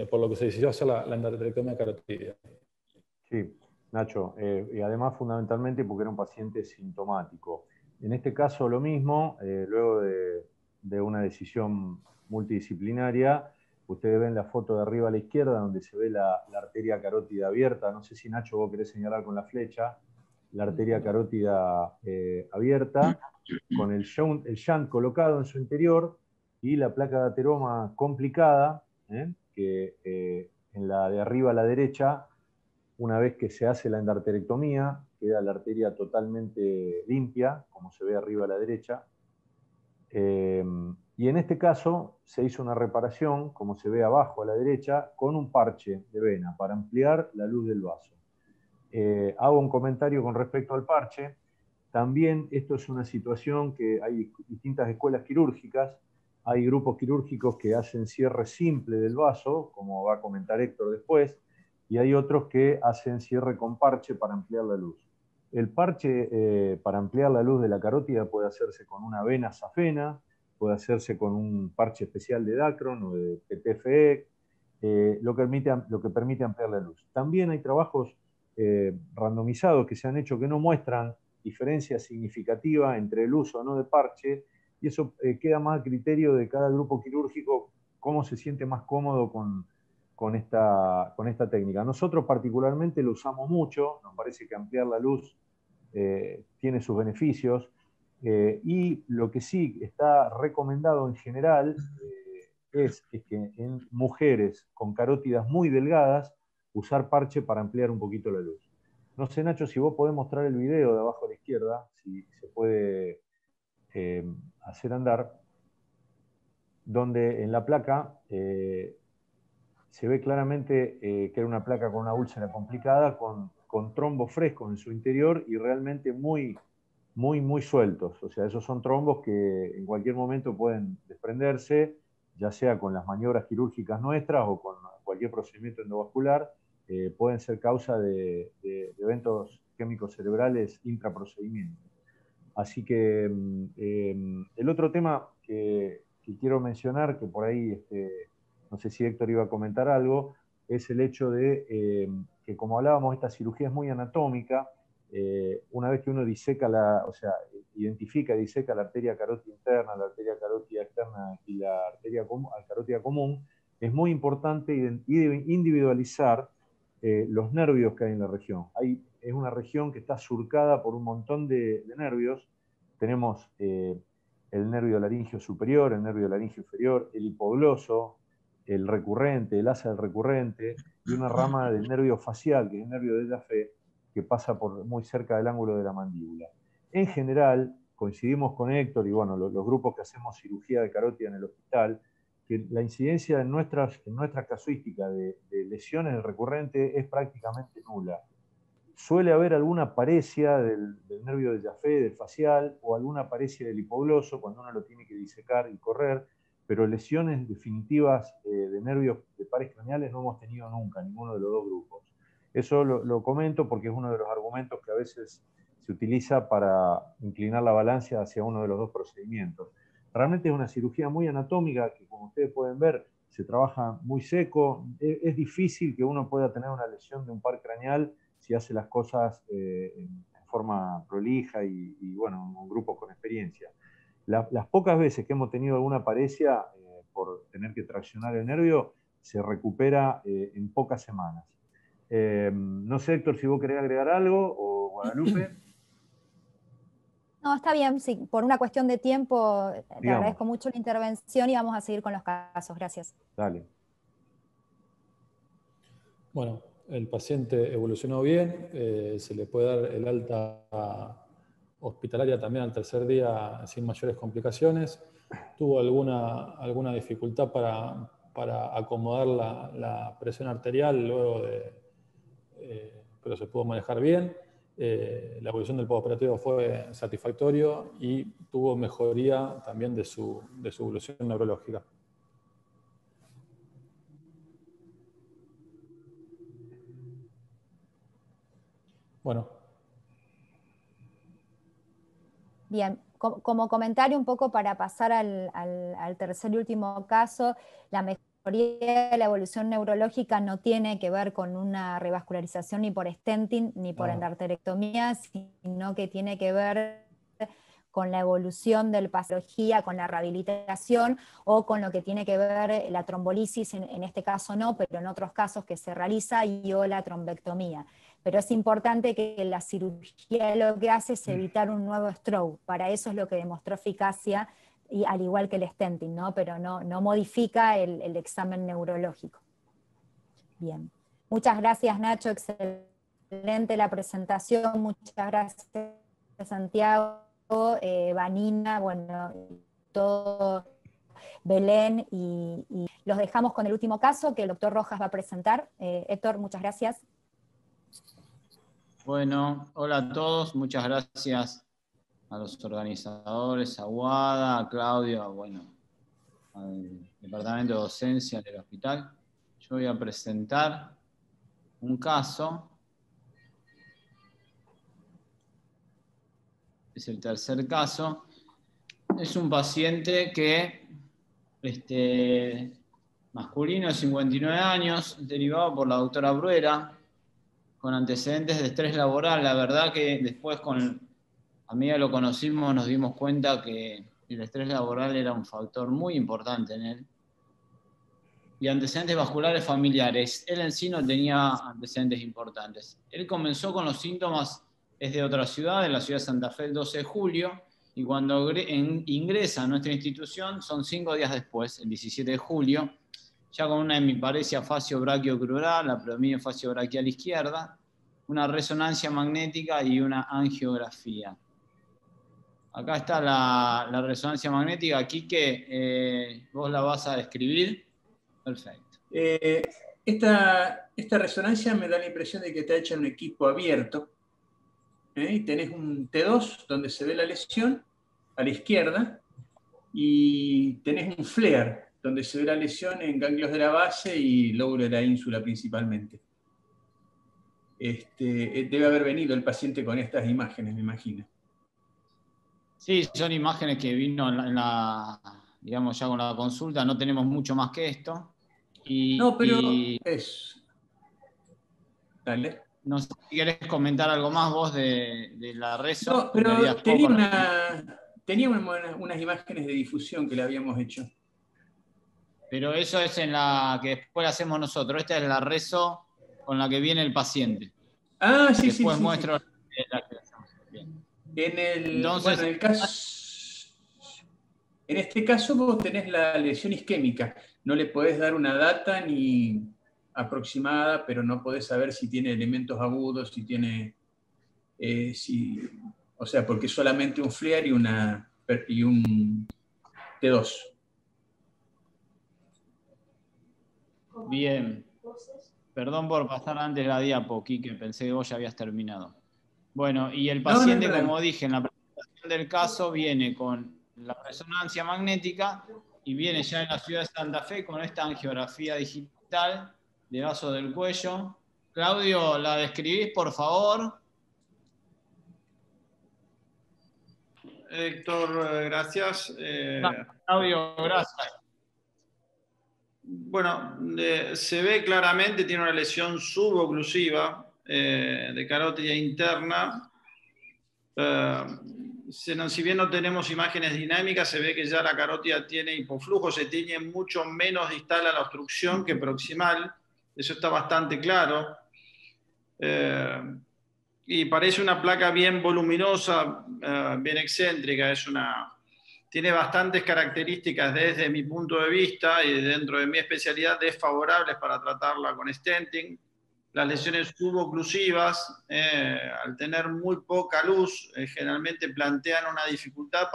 por lo que se decidió hacer la endarterectomía carotidia. Sí, Nacho, y además fundamentalmente porque era un paciente sintomático. En este caso lo mismo, luego de una decisión multidisciplinaria, ustedes ven la foto de arriba a la izquierda donde se ve la arteria carótida abierta. No sé si Nacho vos querés señalar con la flecha, la arteria carótida abierta, con el shunt colocado en su interior y la placa de ateroma complicada, que en la de arriba a la derecha, una vez que se hace la endarterectomía, queda la arteria totalmente limpia, como se ve arriba a la derecha. Y en este caso se hizo una reparación, como se ve abajo a la derecha, con un parche de vena para ampliar la luz del vaso. Hago un comentario con respecto al parche. También esto es una situación que hay distintas escuelas quirúrgicas. Hay grupos quirúrgicos que hacen cierre simple del vaso, como va a comentar Héctor después, y hay otros que hacen cierre con parche para ampliar la luz. El parche para ampliar la luz de la carótida puede hacerse con una vena safena, puede hacerse con un parche especial de Dacron o de PTFE, lo que permite ampliar la luz. También hay trabajos randomizados que se han hecho que no muestran diferencia significativa entre el uso o no de parche, y eso queda más a criterio de cada grupo quirúrgico cómo se siente más cómodo con esta técnica. Nosotros particularmente lo usamos mucho, nos parece que ampliar la luz tiene sus beneficios, y lo que sí está recomendado en general es que en mujeres con carótidas muy delgadas, usar parche para ampliar un poquito la luz. No sé, Nacho, si vos podés mostrar el video de abajo a la izquierda, si se puede hacer andar, donde en la placa se ve claramente que era una placa con una úlcera complicada, con trombos frescos en su interior y realmente muy sueltos. O sea, esos son trombos que en cualquier momento pueden desprenderse, ya sea con las maniobras quirúrgicas nuestras o con cualquier procedimiento endovascular, pueden ser causa de eventos químicos cerebrales intraprocedimiento. Así que el otro tema que quiero mencionar, que por ahí, no sé si Héctor iba a comentar algo, es el hecho de que, como hablábamos, esta cirugía es muy anatómica. Una vez que uno diseca identifica y diseca la arteria carótida interna, la arteria carótida externa y la arteria carótida común, es muy importante individualizar los nervios que hay en la región. Es una región que está surcada por un montón de nervios. Tenemos el nervio laringio superior, el nervio laringio inferior, el hipogloso, el recurrente, el asa del recurrente, y una rama del nervio facial, que es el nervio de Jaffe, que pasa muy cerca del ángulo de la mandíbula. En general, coincidimos con Héctor y bueno, los grupos que hacemos cirugía de carótida en el hospital, que la incidencia en nuestra casuística de lesiones del recurrente es prácticamente nula. Suele haber alguna paresia del nervio de Jaffe, del facial, o alguna paresia del hipogloso cuando uno lo tiene que disecar y correr, pero lesiones definitivas de nervios de pares craneales no hemos tenido nunca, ninguno de los dos grupos. Eso lo comento porque es uno de los argumentos que a veces se utiliza para inclinar la balanza hacia uno de los dos procedimientos. Realmente es una cirugía muy anatómica que, como ustedes pueden ver, se trabaja muy seco. Es difícil que uno pueda tener una lesión de un par craneal si hace las cosas en forma prolija y bueno, un grupo con experiencia. Las pocas veces que hemos tenido alguna paresia por tener que traccionar el nervio, se recupera en pocas semanas. No sé, Héctor, si vos querés agregar algo, o Guadalupe. No, está bien, sí, por una cuestión de tiempo, te agradezco mucho la intervención y vamos a seguir con los casos. Gracias. Dale. Bueno, el paciente evolucionó bien, se le puede dar el alta hospitalaria también al tercer día sin mayores complicaciones. Tuvo alguna dificultad para acomodar la presión arterial luego pero se pudo manejar bien. La evolución del postoperatorio fue satisfactorio y tuvo mejoría también de su evolución neurológica. Bueno. Bien, como comentario un poco para pasar al tercer y último caso, la mejoría de la evolución neurológica no tiene que ver con una revascularización ni por stenting ni por endarterectomía, sino que tiene que ver con la evolución de la patología, con la rehabilitación o con lo que tiene que ver la trombolisis, en este caso no, pero en otros casos que se realiza, y o la trombectomía. Pero es importante que la cirugía lo que hace es evitar un nuevo stroke. Para eso es lo que demostró eficacia, y al igual que el stenting, ¿no? Pero no modifica el examen neurológico. Bien. Muchas gracias, Nacho. Excelente la presentación. Muchas gracias, Santiago, Vanina, bueno, todo, Belén, y los dejamos con el último caso que el doctor Rojas va a presentar. Héctor, muchas gracias. Bueno, hola a todos, muchas gracias a los organizadores, a Guada, a Claudio, bueno, al departamento de docencia del hospital. Yo voy a presentar un caso. Es el tercer caso. Es un paciente que, masculino de 59 años, derivado por la doctora Bruera, con antecedentes de estrés laboral. La verdad que después, a medida que lo conocimos, nos dimos cuenta que el estrés laboral era un factor muy importante en él. Y antecedentes vasculares familiares. Él en sí no tenía antecedentes importantes. Él comenzó con los síntomas desde otra ciudad, de la ciudad de Santa Fe, el 12 de julio, y cuando ingresa a nuestra institución son 5 días después, el 17 de julio, ya con una hemiparesia facio-brachiocrural, la predominio facio-brachial izquierda, una resonancia magnética y una angiografía. Acá está la resonancia magnética. Quique, vos la vas a describir. Perfecto. Esta resonancia me da la impresión de que está hecha en un equipo abierto. Y tenés un T2 donde se ve la lesión a la izquierda, y tenés un flare donde se ve la lesión en ganglios de la base y lóbulo de la ínsula principalmente. Debe haber venido el paciente con estas imágenes, me imagino. Sí, son imágenes que vino digamos, ya con la consulta. No tenemos mucho más que esto. No, pero es... Dale. No sé si querés comentar algo más vos de la reso. No, pero tenía unas imágenes de difusión que le habíamos hecho. Pero eso es en la que después hacemos nosotros. Esta es la reso con la que viene el paciente. Ah, sí, después sí. muestro sí. la que hacemos. Bien. En este caso vos tenés la lesión isquémica. No le podés dar una data ni aproximada, pero no podés saber si tiene elementos agudos, si tiene... o sea, porque solamente un flare y un T2. Bien. Perdón por pasar antes la diapo, Quique, pensé que vos ya habías terminado. Bueno, y el paciente, como dije, en la presentación del caso, viene con la resonancia magnética y viene ya en la ciudad de Santa Fe con esta angiografía digital distal de vaso del cuello. Claudio, ¿la describís, por favor? Héctor, gracias. Claudio, gracias. Bueno, se ve claramente, tiene una lesión suboclusiva de carótida interna. Si bien no tenemos imágenes dinámicas, se ve que ya la carótida tiene hipoflujo, se tiñe mucho menos distal a la obstrucción que proximal. Eso está bastante claro. Y parece una placa bien voluminosa, bien excéntrica. Tiene bastantes características desde mi punto de vista y dentro de mi especialidad desfavorables para tratarla con stenting. Las lesiones suboclusivas, al tener muy poca luz, generalmente plantean una dificultad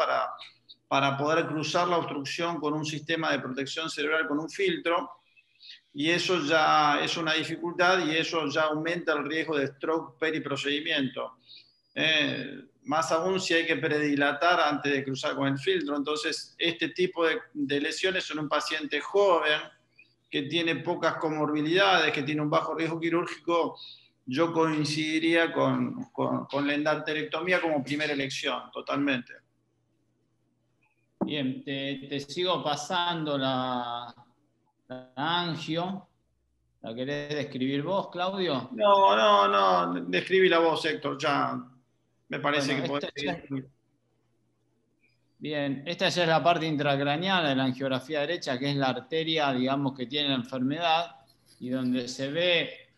para poder cruzar la obstrucción con un sistema de protección cerebral con un filtro. Y eso ya es una dificultad y eso ya aumenta el riesgo de stroke periprocedimiento. Más aún si hay que predilatar antes de cruzar con el filtro. Entonces, este tipo de lesiones en un paciente joven que tiene pocas comorbilidades, que tiene un bajo riesgo quirúrgico, yo coincidiría con la endarterectomía como primera elección, totalmente. Bien, te sigo pasando la angio. ¿La querés describir vos, Claudio? No, describí la voz, Héctor, ya me parece que podés seguir. Bien, esta ya es la parte intracraneal de la angiografía derecha, que es la arteria, digamos, que tiene la enfermedad, y donde se ve,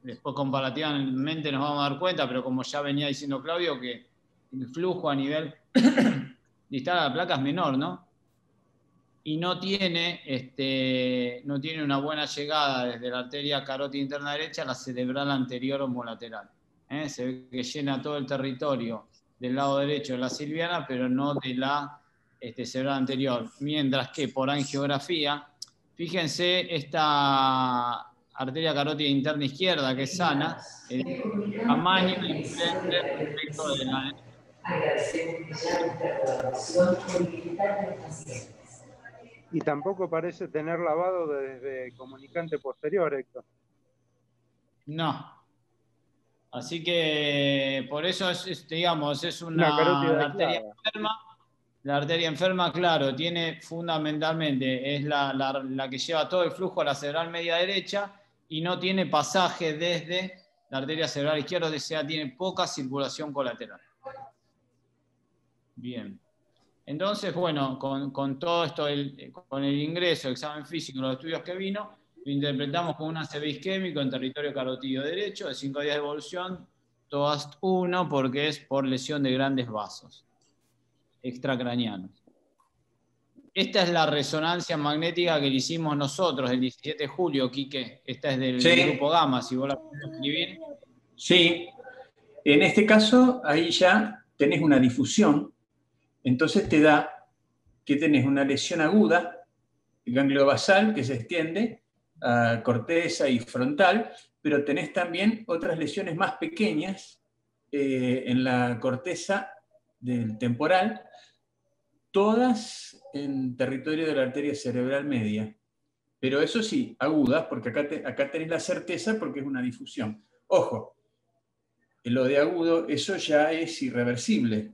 después comparativamente nos vamos a dar cuenta, pero como ya venía diciendo Claudio, que el flujo a nivel distal a la placa es menor, ¿no? Y no tiene una buena llegada desde la arteria carótida interna derecha a la cerebral anterior homolateral. Se ve que llena todo el territorio del lado derecho de la silviana, pero no de la cerebral anterior. Mientras que por angiografía, fíjense esta arteria carótida interna izquierda, que es sana, el tamaño diferente respecto de la derecha. Y tampoco parece tener lavado desde comunicante posterior, Héctor. No. Así que por eso es una arteria enferma. La arteria enferma, claro, tiene fundamentalmente, es la que lleva todo el flujo a la cerebral media derecha y no tiene pasaje desde la arteria cerebral izquierda, o sea, tiene poca circulación colateral. Bien. Entonces, bueno, con todo esto, con el ingreso, examen físico, los estudios que vino, lo interpretamos como un ACV isquémico en territorio carotidio derecho, de 5 días de evolución, TOAST 1, porque es por lesión de grandes vasos extracraneanos. Esta es la resonancia magnética que le hicimos nosotros el 17 de julio, Quique. Esta es del grupo Gamma, si vos la podés escribir. Sí, en este caso, ahí ya tenés una difusión. Entonces te da que tenés una lesión aguda, el ganglio basal, que se extiende a corteza y frontal, pero tenés también otras lesiones más pequeñas en la corteza del temporal, todas en territorio de la arteria cerebral media. Pero eso sí, agudas, porque acá tenés la certeza porque es una difusión. Ojo, en lo de agudo, eso ya es irreversible,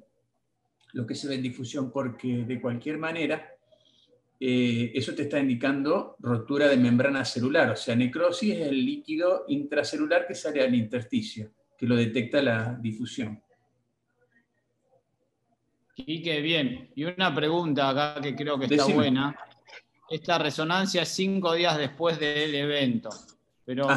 lo que se ve en difusión, porque de cualquier manera eso te está indicando rotura de membrana celular, o sea, necrosis es el líquido intracelular que sale al intersticio, que lo detecta la difusión. Y qué bien. Y una pregunta acá que creo que está buena. Esta resonancia es 5 días después del evento, pero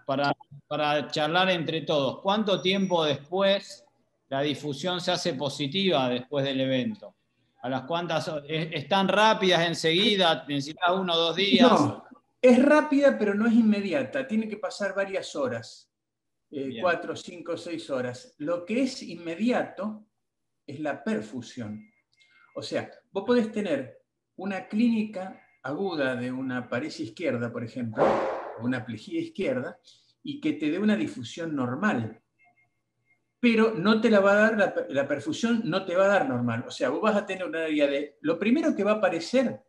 para charlar entre todos, ¿cuánto tiempo después la difusión se hace positiva después del evento? ¿A las cuántas? ¿Están rápidas enseguida? ¿Necesitas 1 o 2 días? No, es rápida, pero no es inmediata. Tiene que pasar varias horas, 4, 5, 6 horas. Lo que es inmediato es la perfusión. O sea, vos podés tener una clínica aguda de una paresia izquierda, por ejemplo, o una plejía izquierda, y que te dé una difusión normal. Pero no te la va a dar, la perfusión no te va a dar normal. O sea, vos vas a tener un área de... Lo primero que va a aparecer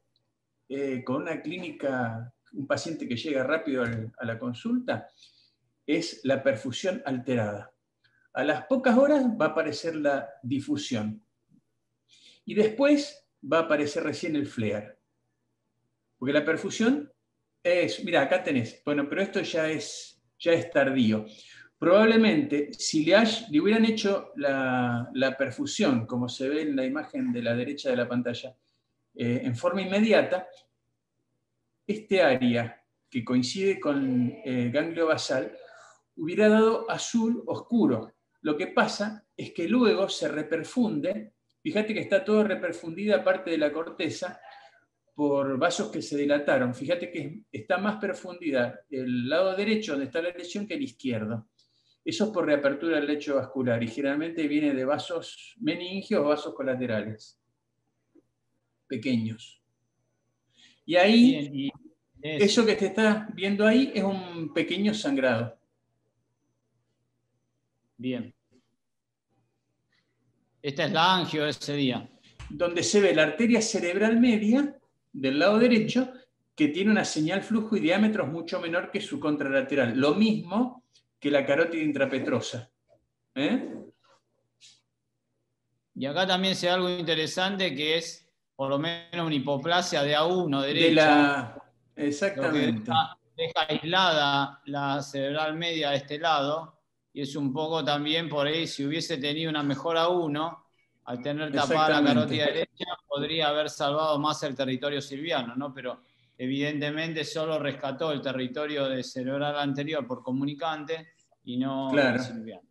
con una clínica un paciente que llega rápido a la consulta, es la perfusión alterada. A las pocas horas va a aparecer la difusión. Y después va a aparecer recién el flare. Porque la perfusión es, mira, acá tenés, bueno, pero esto ya es tardío. Probablemente, si le hubieran hecho la perfusión, como se ve en la imagen de la derecha de la pantalla, en forma inmediata, este área que coincide con el ganglio basal hubiera dado azul oscuro. Lo que pasa es que luego se reperfunde, fíjate que está todo reperfundida parte de la corteza por vasos que se dilataron. Fíjate que está más perfundida el lado derecho donde está la lesión que el izquierdo. Eso es por reapertura del lecho vascular y generalmente viene de vasos meningios o vasos colaterales pequeños. Y ahí, Bien, eso que te estás viendo ahí es un pequeño sangrado. Bien. Esta es la angio de ese día. Donde se ve la arteria cerebral media del lado derecho que tiene una señal flujo y diámetros mucho menor que su contralateral. Lo mismo que la carótida intrapetrosa. Y acá también se ve algo interesante que es por lo menos una hipoplasia de A1 derecha. Exactamente. Lo que deja aislada la cerebral media de este lado, y es un poco también por ahí, si hubiese tenido una mejor A1, al tener tapada la carótida derecha, podría haber salvado más el territorio silviano, ¿no? Pero evidentemente solo rescató el territorio de cerebral anterior por comunicante y no el silviano.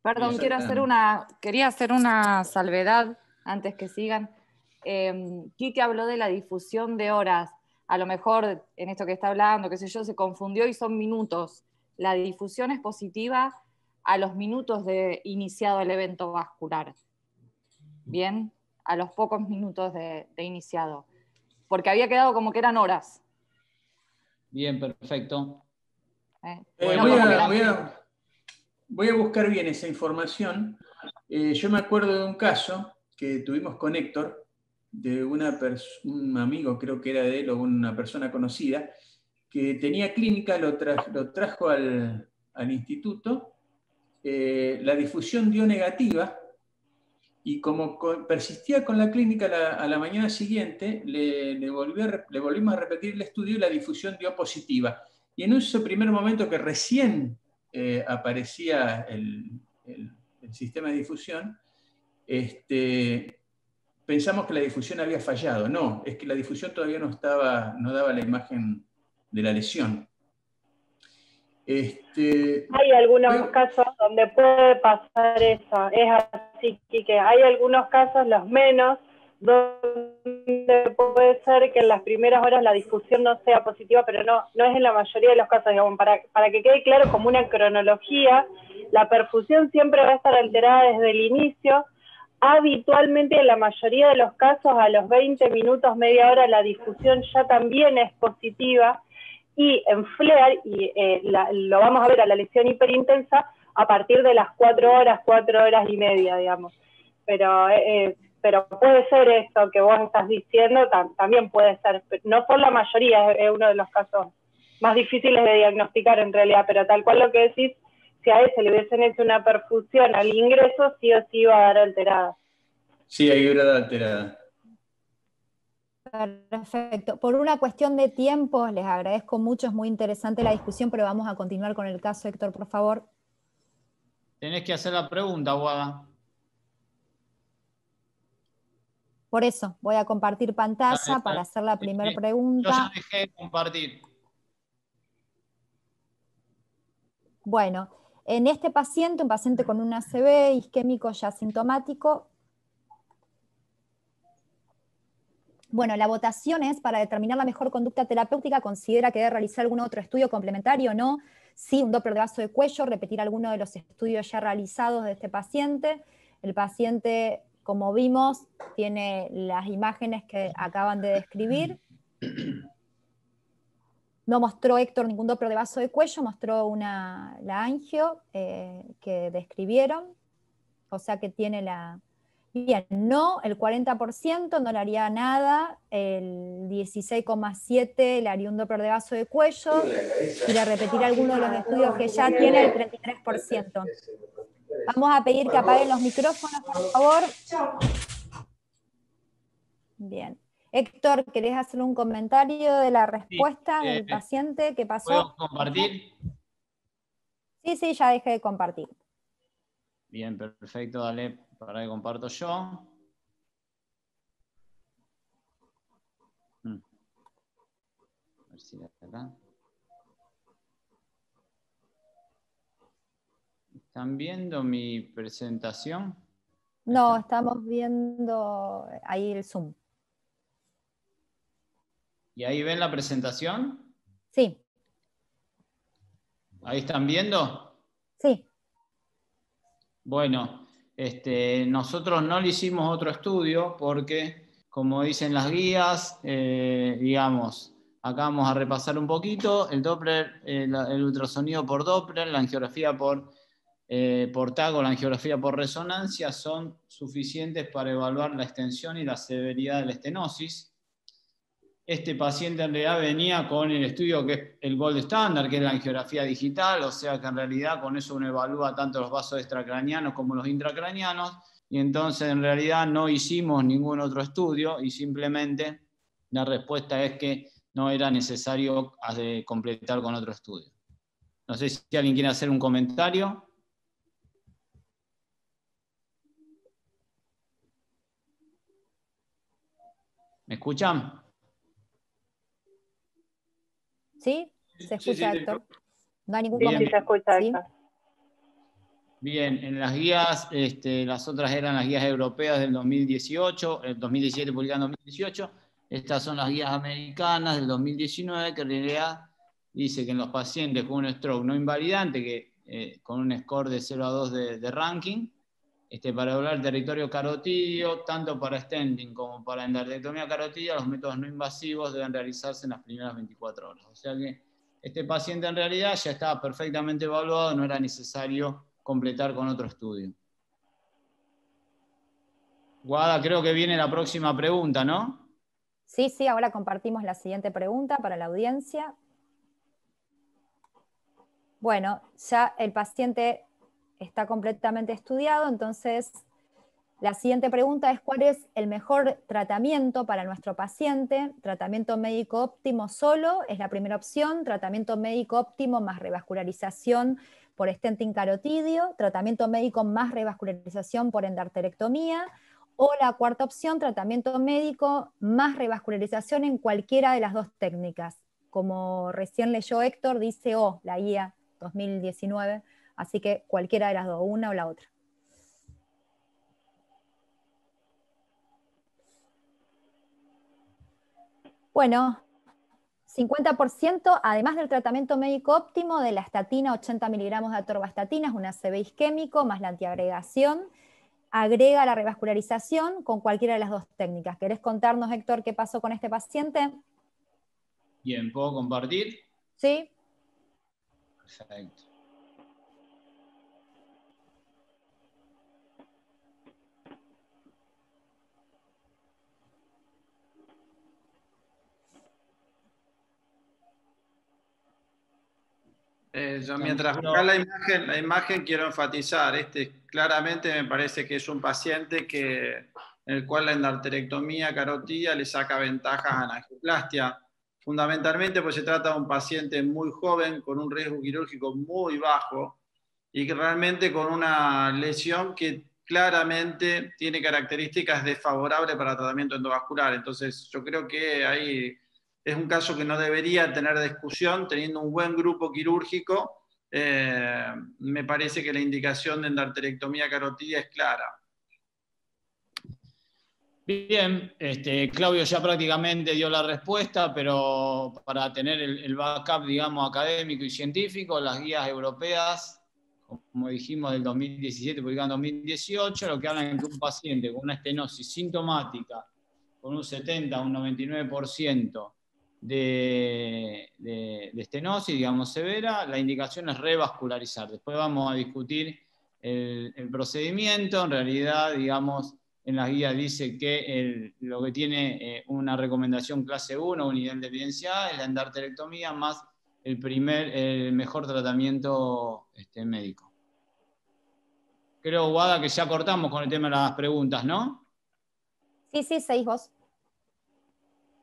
Perdón, quería hacer una salvedad antes que sigan. Quique habló de la difusión de horas. A lo mejor en esto que está hablando, qué sé yo, se confundió y son minutos. La difusión es positiva a los minutos de iniciado el evento vascular. Bien, a los pocos minutos de iniciado. Porque había quedado como que eran horas. Bien, perfecto. Voy a buscar bien esa información. Yo me acuerdo de un caso que tuvimos con Héctor, de un amigo, creo que era de él, o una persona conocida, que tenía clínica, lo trajo al instituto, la difusión dio negativa, y como persistía con la clínica a la mañana siguiente, le volvimos a repetir el estudio y la difusión dio positiva. Y en ese primer momento que recién aparecía el sistema de difusión, pensamos que la difusión había fallado. No, es que la difusión todavía no daba la imagen de la lesión. Hay algunos casos donde puede pasar eso, es así, que hay algunos casos, los menos, donde puede ser que en las primeras horas la difusión no sea positiva, pero no es en la mayoría de los casos. Digamos, para que quede claro como una cronología, la perfusión siempre va a estar alterada desde el inicio. Habitualmente en la mayoría de los casos a los 20 minutos, media hora, la difusión ya también es positiva. Y en FLARE, lo vamos a ver a la lesión hiperintensa a partir de las 4 horas y media, digamos. Pero puede ser esto que vos estás diciendo, también puede ser. No son la mayoría, es uno de los casos más difíciles de diagnosticar en realidad, pero tal cual lo que decís, si a ese le hubiesen hecho una perfusión al ingreso, sí o sí iba a dar alterada. Sí, ahí hubiera dado alterada. Perfecto. Por una cuestión de tiempo, les agradezco mucho, es muy interesante la discusión, pero vamos a continuar con el caso, Héctor, por favor. Tenés que hacer la pregunta, Guada. Por eso, voy a compartir pantalla para hacer la primera pregunta. Yo ya dejé de compartir. Bueno, en este paciente, un paciente con un ACV isquémico ya asintomático, bueno, la votación es para determinar la mejor conducta terapéutica, considera que debe realizar algún otro estudio complementario o no, sí, un Doppler de vaso de cuello, repetir alguno de los estudios ya realizados de este paciente. El paciente, como vimos, tiene las imágenes que acaban de describir. No mostró Héctor ningún Doppler de vaso de cuello, mostró la angio que describieron, o sea que tiene la Bien, no, el 40% no le haría nada, el 16,7% le haría un Doppler de vaso de cuello, y le repetiré algunos de los estudios que ya tiene el 33%. Vamos a pedir que apaguen los micrófonos, por favor. Bien. Héctor, ¿querés hacer un comentario de la respuesta del paciente? ¿Qué pasó? ¿Puedo compartir? Sí, ya dejé de compartir. Bien, perfecto, dale, para que comparto yo. A ver si acá. ¿Están viendo mi presentación? No, estamos viendo ahí el Zoom. ¿Y ahí ven la presentación? Sí. ¿Ahí están viendo? Sí. Bueno, nosotros no le hicimos otro estudio porque, como dicen las guías, digamos, acá vamos a repasar un poquito, el Doppler, el ultrasonido por Doppler, la angiografía por TAC, la angiografía por resonancia, son suficientes para evaluar la extensión y la severidad de la estenosis. Este paciente en realidad venía con el estudio que es el gold standard, que es la angiografía digital, o sea que en realidad con eso uno evalúa tanto los vasos extracraneanos como los intracraneanos, y entonces en realidad no hicimos ningún otro estudio y simplemente la respuesta es que no era necesario completar con otro estudio. No sé si alguien quiere hacer un comentario. ¿Me escuchan? ¿Sí? ¿Se escucha, Héctor? No hay ningún comentario. Sí, se escucha, Héctor. Bien, en las guías, las otras eran las guías europeas del 2018, el 2017 publicado en 2018. Estas son las guías americanas del 2019, que en realidad dice que en los pacientes con un stroke no invalidante, que con un score de 0 a 2 de ranking, para evaluar el territorio carotidio, tanto para stenting como para endarterectomía carotidia, los métodos no invasivos deben realizarse en las primeras 24 horas. O sea que este paciente en realidad ya estaba perfectamente evaluado, no era necesario completar con otro estudio. Guada, creo que viene la próxima pregunta, ¿no? Sí, ahora compartimos la siguiente pregunta para la audiencia. Bueno, ya el paciente está completamente estudiado, entonces la siguiente pregunta es: ¿cuál es el mejor tratamiento para nuestro paciente? Tratamiento médico óptimo solo es la primera opción, tratamiento médico óptimo más revascularización por stenting carotidio, tratamiento médico más revascularización por endarterectomía, o la cuarta opción, tratamiento médico más revascularización en cualquiera de las dos técnicas. Como recién leyó Héctor, dice la guía 2019, así que cualquiera de las dos, una o la otra. Bueno, 50%, además del tratamiento médico óptimo, de la estatina, 80 miligramos de atorvastatina, es un ACV isquémico, más la antiagregación, agrega la revascularización con cualquiera de las dos técnicas. ¿Querés contarnos, Héctor, qué pasó con este paciente? Bien, ¿puedo compartir? Sí. Perfecto. Yo mientras buscas la imagen quiero enfatizar, claramente me parece que es un paciente en el cual la endarterectomía carotidia le saca ventajas a la angioplastia, fundamentalmente pues se trata de un paciente muy joven, con un riesgo quirúrgico muy bajo, y que realmente con una lesión que claramente tiene características desfavorables para el tratamiento endovascular. Entonces yo creo que ahí es un caso que no debería tener discusión, teniendo un buen grupo quirúrgico. Me parece que la indicación de endarterectomía carotidia es clara. Bien, Claudio ya prácticamente dio la respuesta, pero para tener el backup, digamos, académico y científico, las guías europeas, como dijimos, del 2017, publicadas en 2018, lo que hablan es que un paciente con una estenosis sintomática, con un 70 a un 99% de estenosis, digamos, severa, la indicación es revascularizar. Después vamos a discutir el procedimiento. En realidad, digamos, en las guías dice que lo que tiene una recomendación clase 1, un nivel de evidencia A, es la endarterectomía más el mejor tratamiento médico. Creo, Guada, que ya cortamos con el tema de las preguntas, ¿no? Sí, seguís vos.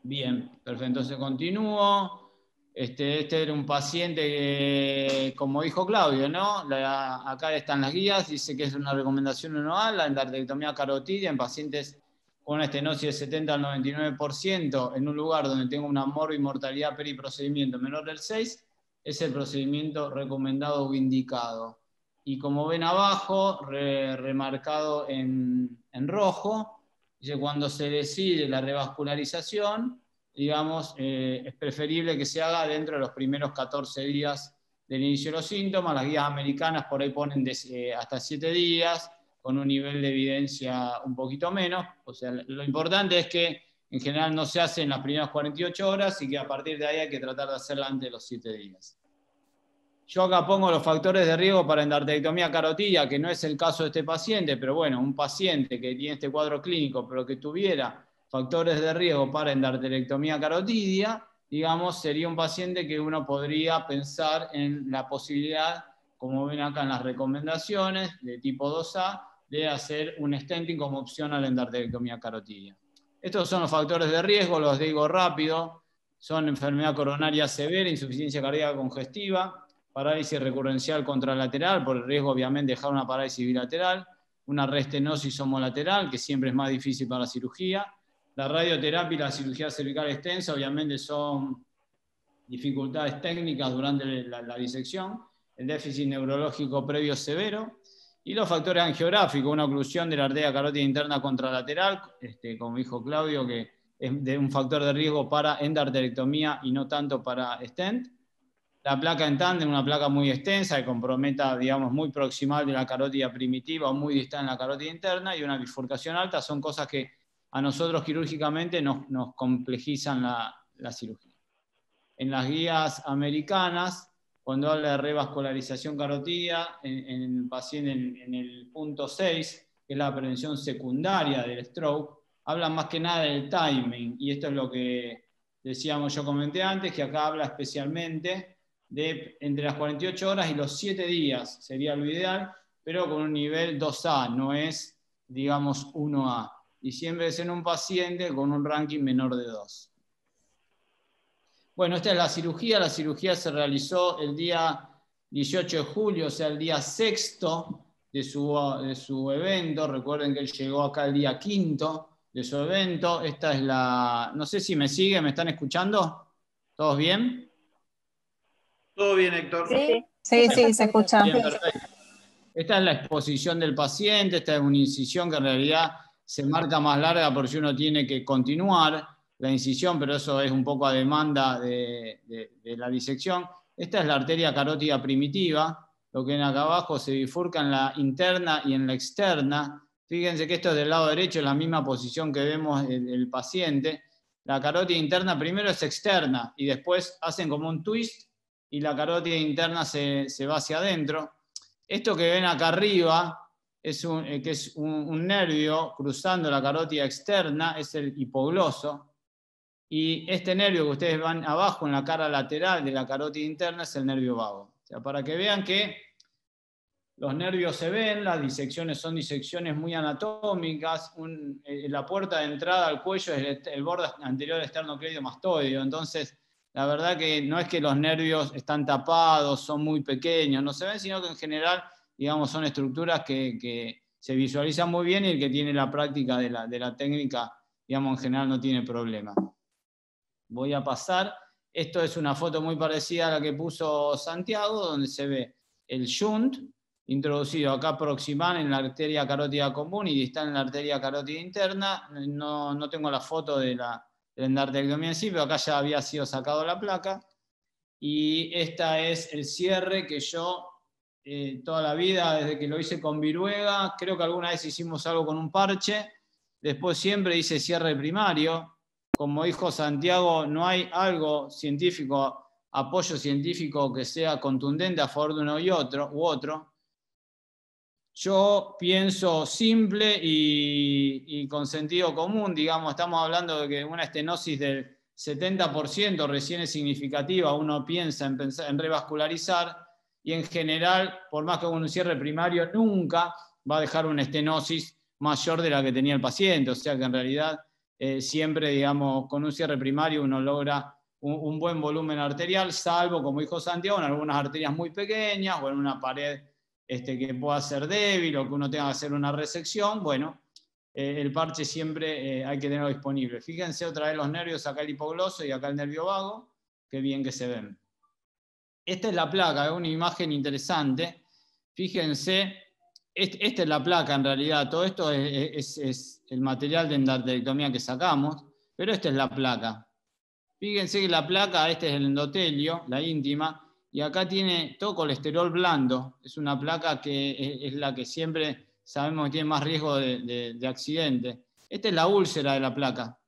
Bien, perfecto. Entonces continúo. Este era un paciente que, como dijo Claudio, ¿no? Acá están las guías, dice que es una recomendación 1A, la endarterectomía carotidia en pacientes con una estenosis del 70 al 99% en un lugar donde tenga una morbimortalidad periprocedimiento menor del 6, es el procedimiento recomendado o indicado. Y como ven abajo, remarcado en rojo, dice cuando se decide la revascularización, digamos, es preferible que se haga dentro de los primeros 14 días del inicio de los síntomas. Las guías americanas por ahí ponen hasta 7 días, con un nivel de evidencia un poquito menos. O sea, lo importante es que en general no se hace en las primeras 48 horas y que a partir de ahí hay que tratar de hacerla antes de los 7 días. Yo acá pongo los factores de riesgo para endarterectomía carotidia, que no es el caso de este paciente, pero bueno, un paciente que tiene este cuadro clínico, pero que tuviera factores de riesgo para endarterectomía carotidia, digamos, sería un paciente que uno podría pensar en la posibilidad, como ven acá en las recomendaciones, de tipo 2A, de hacer un stenting como opción a la endarterectomía carotidia. Estos son los factores de riesgo, los digo rápido, son enfermedad coronaria severa, insuficiencia cardíaca congestiva, parálisis recurrencial contralateral, por el riesgo obviamente de dejar una parálisis bilateral, una restenosis homolateral, que siempre es más difícil para la cirugía. La radioterapia y la cirugía cervical extensa obviamente son dificultades técnicas durante la disección, el déficit neurológico previo severo, y los factores angiográficos, una oclusión de la arteria carótida interna contralateral, como dijo Claudio, que es de un factor de riesgo para endarterectomía y no tanto para stent. La placa en tándem, una placa muy extensa que comprometa, digamos, muy proximal de la carótida primitiva o muy distal en la carótida interna, y una bifurcación alta, son cosas que a nosotros quirúrgicamente nos complejizan la cirugía. En las guías americanas, cuando habla de revascularización carotidia, en el paciente en el punto 6, que es la prevención secundaria del stroke, habla más que nada del timing, y esto es lo que decíamos, yo comenté antes, que acá habla especialmente de entre las 48 horas y los 7 días, sería lo ideal, pero con un nivel 2A, no es, digamos, 1A. Y siempre es en un paciente con un ranking menor de 2. Bueno, esta es la cirugía se realizó el día 18 de julio, o sea, el día 6º de su evento. Recuerden que él llegó acá el día 5º de su evento. Esta es la... No sé si me siguen, ¿me están escuchando? ¿Todos bien? Todo bien, Héctor. Sí, se escucha. Bien, perfecto. Esta es la exposición del paciente, esta es una incisión que en realidad se marca más larga por si uno tiene que continuar la incisión, pero eso es un poco a demanda de la disección. Esta es la arteria carótida primitiva, lo que ven acá abajo se bifurca en la interna y en la externa. Fíjense que esto es del lado derecho, en la misma posición que vemos el paciente. La carótida interna primero es externa y después hacen como un twist y la carótida interna se va hacia adentro. Esto que ven acá arriba, que es un nervio cruzando la carótida externa, es el hipogloso. Y este nervio que ustedes van abajo en la cara lateral de la carótida interna es el nervio vago. O sea, para que vean que los nervios se ven, las disecciones son disecciones muy anatómicas, la puerta de entrada al cuello es el borde anterior esternocleidomastoideo. Entonces, la verdad que no es que los nervios están tapados, son muy pequeños, no se ven, sino que en general, digamos, son estructuras que se visualizan muy bien, y el que tiene la práctica de la técnica, digamos, en general no tiene problema. Voy a pasar. Esto es una foto muy parecida a la que puso Santiago, donde se ve el shunt introducido acá proximal en la arteria carótida común y distal en la arteria carótida interna. No tengo la foto de la endarterectomía en sí, pero acá ya había sido sacado la placa. Y esta es el cierre que yo toda la vida, desde que lo hice con Viruega, creo que alguna vez hicimos algo con un parche, después siempre hice cierre primario. Como dijo Santiago, no hay algo científico, apoyo científico que sea contundente a favor de uno u otro. Yo pienso simple y con sentido común, digamos, estamos hablando de que una estenosis del 70% recién es significativa, uno piensa en revascularizar, y en general, por más que haga un cierre primario, nunca va a dejar una estenosis mayor de la que tenía el paciente, o sea que en realidad siempre, digamos, con un cierre primario uno logra un buen volumen arterial, salvo, como dijo Santiago, en algunas arterias muy pequeñas o en una pared que pueda ser débil o que uno tenga que hacer una resección. Bueno, el parche siempre hay que tenerlo disponible. Fíjense otra vez los nervios, acá el hipogloso y acá el nervio vago, qué bien que se ven. Esta es la placa, es una imagen interesante. Fíjense, esta es la placa en realidad, todo esto es el material de endarterectomía que sacamos, pero esta es la placa. Fíjense que la placa, este es el endotelio, la íntima, y acá tiene todo colesterol blando. Es una placa que es la que siempre sabemos que tiene más riesgo de accidente. Esta es la úlcera de la placa.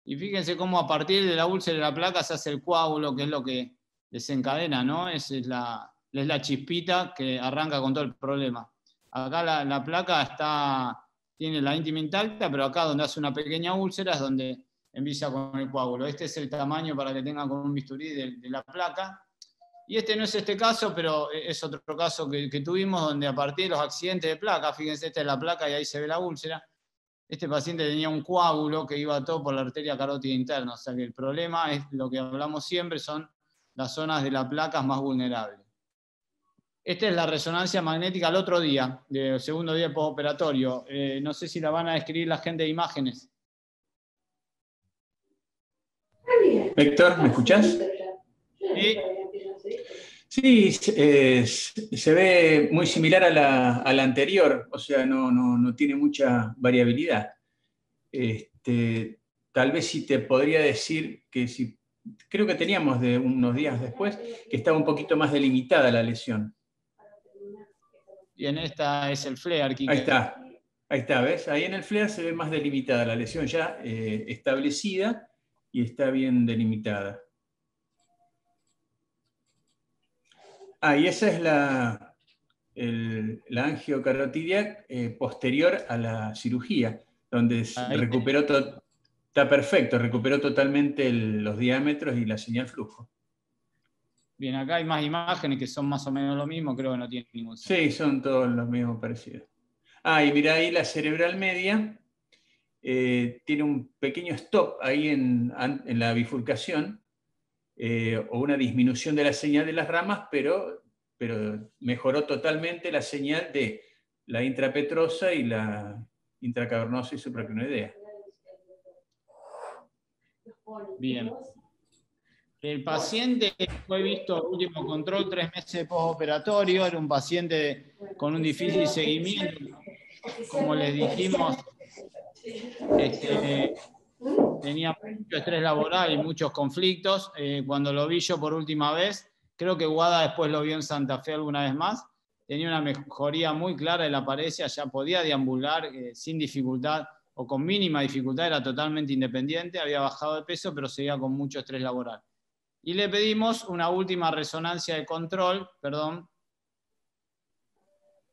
Y fíjense cómo a partir de la úlcera de la placa se hace el coágulo, que es lo que desencadena, ¿no? Es la chispita que arranca con todo el problema. Acá la placa tiene la íntima intacta, pero acá donde hace una pequeña úlcera es donde empieza con el coágulo. Este es el tamaño para que tengan con un bisturí de la placa. Y este no es este caso, pero es otro caso que tuvimos, donde a partir de los accidentes de placa, fíjense, esta es la placa y ahí se ve la úlcera, este paciente tenía un coágulo que iba todo por la arteria carótida interna. O sea que el problema es lo que hablamos siempre, son las zonas de la placa más vulnerables. Esta es la resonancia magnética al otro día, del segundo día postoperatorio. No sé si la van a describir la gente de imágenes. Héctor, ¿me escuchás? Sí, se ve muy similar a la anterior, o sea, no tiene mucha variabilidad. Tal vez sí te podría decir que creo que teníamos de unos días después, que estaba un poquito más delimitada la lesión. Y en esta es el flare, Quique. Ahí está, ¿ves? Ahí en el flare se ve más delimitada la lesión ya establecida y está bien delimitada. Y esa es la angiocarotidia posterior a la cirugía, donde recuperó, está perfecto, recuperó totalmente los diámetros y la señal flujo. Bien, acá hay más imágenes que son más o menos lo mismo, creo que no tiene ningún sentido. Sí, son todos los mismos parecidos. Y mira ahí la cerebral media, tiene un pequeño stop ahí en la bifurcación, o una disminución de la señal de las ramas, pero mejoró totalmente la señal de la intrapetrosa y la intracavernosa y supracrinoidea. Bien. El paciente fue visto último control 3 meses postoperatorio, era un paciente con un difícil seguimiento, como les dijimos, tenía mucho estrés laboral y muchos conflictos. Cuando lo vi yo por última vez, creo que Guada después lo vio en Santa Fe alguna vez más, tenía una mejoría muy clara de la paresia, ya podía deambular sin dificultad o con mínima dificultad, era totalmente independiente, había bajado de peso, pero seguía con mucho estrés laboral. Y le pedimos una última resonancia de control, perdón,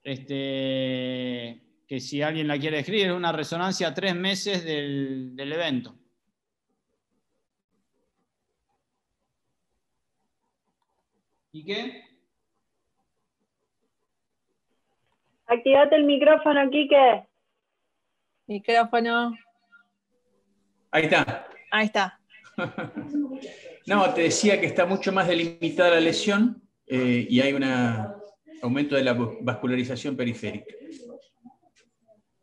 que si alguien la quiere escribir, es una resonancia a 3 meses del evento. ¿Y qué? Activate el micrófono, Quique. Micrófono. Ahí está. Ahí está. No, te decía que está mucho más delimitada la lesión y hay un aumento de la vascularización periférica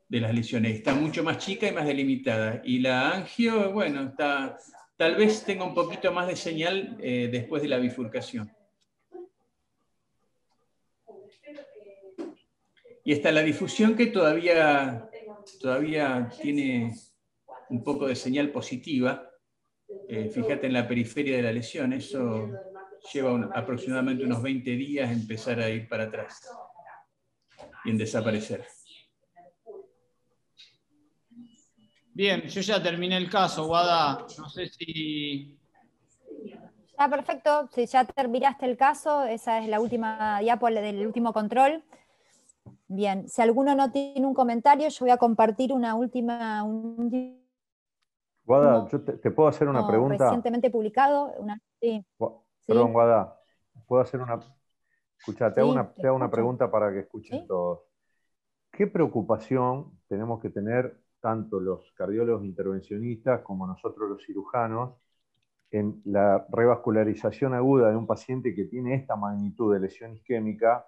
de las lesiones. Está mucho más chica y más delimitada. Y la angio, bueno, tal vez tenga un poquito más de señal después de la bifurcación. Y está la difusión que todavía tiene un poco de señal positiva. Fíjate en la periferia de la lesión, eso lleva aproximadamente unos 20 días empezar a ir para atrás y en desaparecer. Bien, yo ya terminé el caso, Guada. No sé si... Está perfecto, si ya terminaste el caso, esa es la última diapo del último control. Bien, si alguno no tiene un comentario, yo voy a compartir un último Guada, yo te puedo hacer una pregunta. Recientemente publicado. Sí. Perdón, ¿Sí? Guada, puedo hacer una... Escuchá, te Sí, hago una pregunta para que escuchen ¿Sí? todos. ¿Qué preocupación tenemos que tener tanto los cardiólogos intervencionistas como nosotros los cirujanos en la revascularización aguda de un paciente que tiene esta magnitud de lesión isquémica,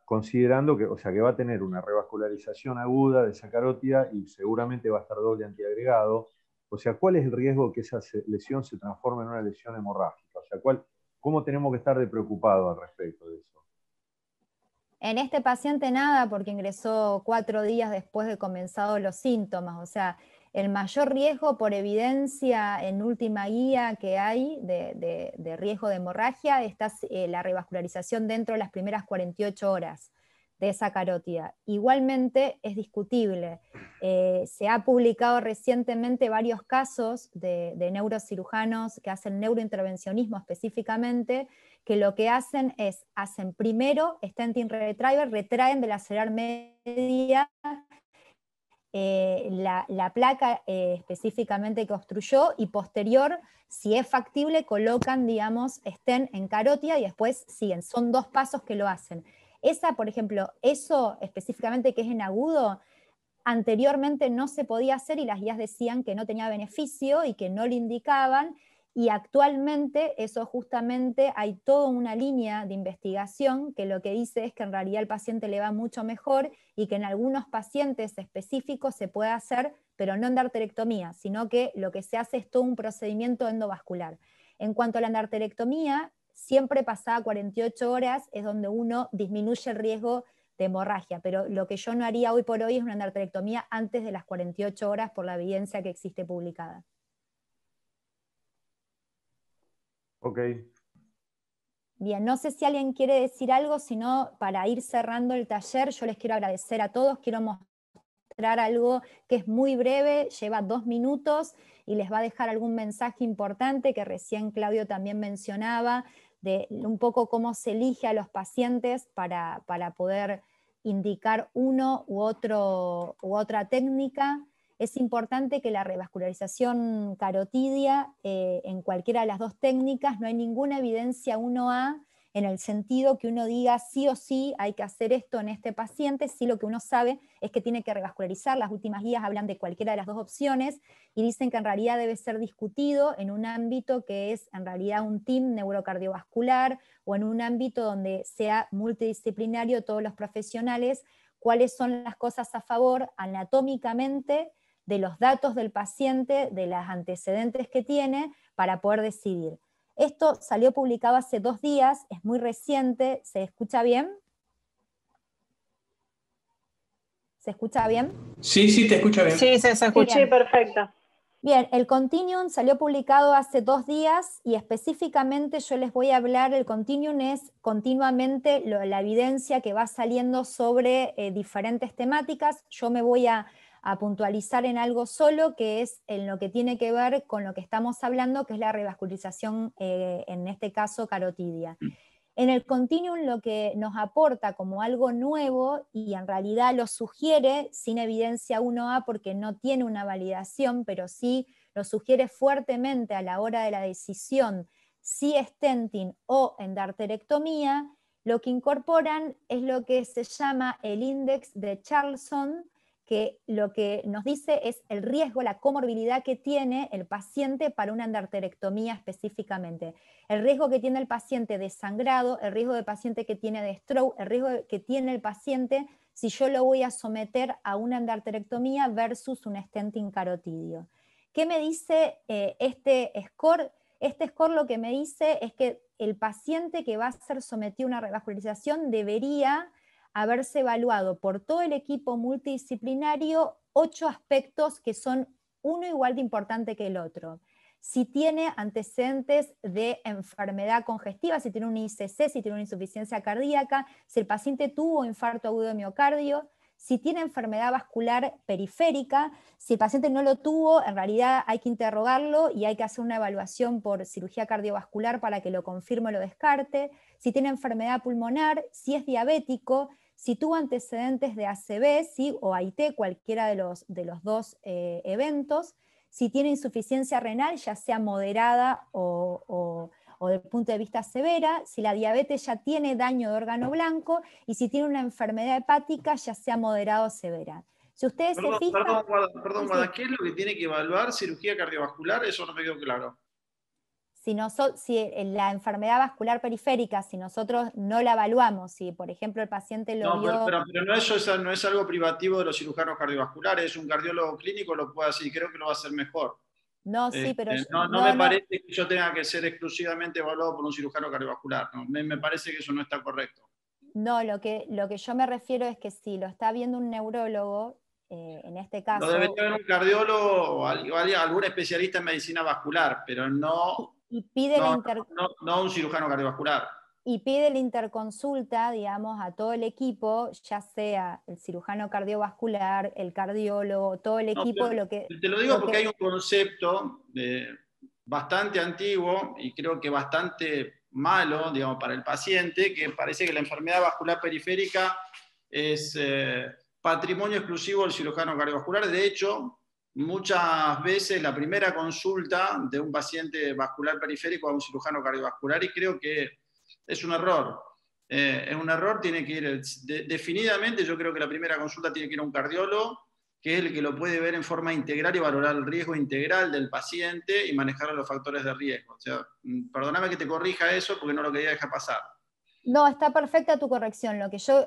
considerando que, o sea, que va a tener una revascularización aguda de esa carótida y seguramente va a estar doble antiagregado? O sea, ¿cuál es el riesgo que esa lesión se transforme en una lesión hemorrágica? O sea, ¿cómo tenemos que estar de preocupados al respecto de eso? En este paciente nada, porque ingresó 4 días después de comenzados los síntomas. O sea, el mayor riesgo por evidencia en última guía que hay de riesgo de hemorragia está la revascularización dentro de las primeras 48 horas de esa carótida. Igualmente es discutible. Se ha publicado recientemente varios casos de neurocirujanos que hacen neurointervencionismo específicamente, que lo que hacen es, hacen primero stenting retriever, retraen del acelerar media la placa específicamente que obstruyó, y posterior, si es factible, colocan, digamos, stent en carótida y después siguen. Son 2 pasos que lo hacen. Esa, por ejemplo, eso específicamente que es en agudo, anteriormente no se podía hacer y las guías decían que no tenía beneficio y que no lo indicaban, y actualmente eso justamente hay toda una línea de investigación que lo que dice es que en realidad al paciente le va mucho mejor y que en algunos pacientes específicos se puede hacer, pero no en endarterectomía, sino que lo que se hace es todo un procedimiento endovascular. En cuanto a la endarterectomía, siempre pasada 48 horas es donde uno disminuye el riesgo de hemorragia, pero lo que yo no haría hoy por hoy es una endarterectomía antes de las 48 horas por la evidencia que existe publicada. Ok. Bien, no sé si alguien quiere decir algo, sino para ir cerrando el taller, yo les quiero agradecer a todos, quiero mostrar algo que es muy breve, lleva 2 minutos y les va a dejar algún mensaje importante que recién Claudio también mencionaba, de un poco cómo se elige a los pacientes para poder indicar uno u otra técnica. Es importante que la revascularización carotidia, en cualquiera de las 2 técnicas, no hay ninguna evidencia 1A en el sentido que uno diga sí o sí hay que hacer esto en este paciente. Sí, lo que uno sabe es que tiene que revascularizar. Las últimas guías hablan de cualquiera de las 2 opciones y dicen que en realidad debe ser discutido en un ámbito que es en realidad un team neurocardiovascular, o en un ámbito donde sea multidisciplinario todos los profesionales, cuáles son las cosas a favor anatómicamente, de los datos del paciente, de los antecedentes que tiene, para poder decidir. Esto salió publicado hace 2 días, es muy reciente. ¿Se escucha bien? ¿Se escucha bien? Sí, te escucha bien. Sí, se escucha. Sí, perfecto. Bien, el Continuum salió publicado hace 2 días y específicamente yo les voy a hablar. El Continuum es continuamente la evidencia que va saliendo sobre diferentes temáticas. Yo me voy a puntualizar en algo solo, que es en lo que tiene que ver con lo que estamos hablando, que es la revascularización, en este caso carotidia. En el Continuum lo que nos aporta como algo nuevo, y en realidad lo sugiere sin evidencia 1A porque no tiene una validación, pero sí lo sugiere fuertemente a la hora de la decisión si stenting o endarterectomía, lo que incorporan es lo que se llama el índice de Charlson, que lo que nos dice es el riesgo, la comorbilidad que tiene el paciente para una endarterectomía específicamente. El riesgo que tiene el paciente de sangrado, el riesgo del paciente que tiene de stroke, el riesgo que tiene el paciente si yo lo voy a someter a una endarterectomía versus un stenting carotidio. ¿Qué me dice este score? Este score lo que me dice es que el paciente que va a ser sometido a una revascularización debería haberse evaluado por todo el equipo multidisciplinario 8 aspectos que son uno igual de importante que el otro. Si tiene antecedentes de enfermedad congestiva, si tiene un ICC, si tiene una insuficiencia cardíaca, si el paciente tuvo infarto agudo de miocardio, si tiene enfermedad vascular periférica. Si el paciente no lo tuvo, en realidad hay que interrogarlo y hay que hacer una evaluación por cirugía cardiovascular para que lo confirme o lo descarte. Si tiene enfermedad pulmonar, si es diabético, si tuvo antecedentes de ACV, ¿sí? O AIT, cualquiera de los dos eventos, si tiene insuficiencia renal, ya sea moderada o desde el punto de vista severa, si la diabetes ya tiene daño de órgano blanco, y si tiene una enfermedad hepática, ya sea moderada o severa. Si ustedes se fijan... Perdón, Guada, ¿qué es lo que tiene que evaluar cirugía cardiovascular? Eso no me quedó claro. Si la enfermedad vascular periférica, si nosotros no la evaluamos, si por ejemplo el paciente lo vio... Pero eso no es algo privativo de los cirujanos cardiovasculares, un cardiólogo clínico lo puede hacer y creo que lo va a hacer mejor. No, sí, pero... No me parece que yo tenga que ser exclusivamente evaluado por un cirujano cardiovascular, ¿no? Me parece que eso no está correcto. No, lo que yo me refiero es que si lo está viendo un neurólogo, en este caso... Lo debería ver un cardiólogo o algún especialista en medicina vascular, pero no un cirujano cardiovascular. Y pide la interconsulta, digamos, a todo el equipo, ya sea el cirujano cardiovascular, el cardiólogo, todo el equipo. Te lo digo porque hay un concepto bastante antiguo y creo que bastante malo, digamos, para el paciente, que parece que la enfermedad vascular periférica es patrimonio exclusivo del cirujano cardiovascular. De hecho, muchas veces la primera consulta de un paciente vascular periférico a un cirujano cardiovascular, y creo que es un error. Es un error, tiene que ir, definidamente yo creo que la primera consulta tiene que ir a un cardiólogo, que es el que lo puede ver en forma integral y valorar el riesgo integral del paciente y manejar los factores de riesgo. O sea, perdóname que te corrija eso porque no lo quería dejar pasar. No, está perfecta tu corrección.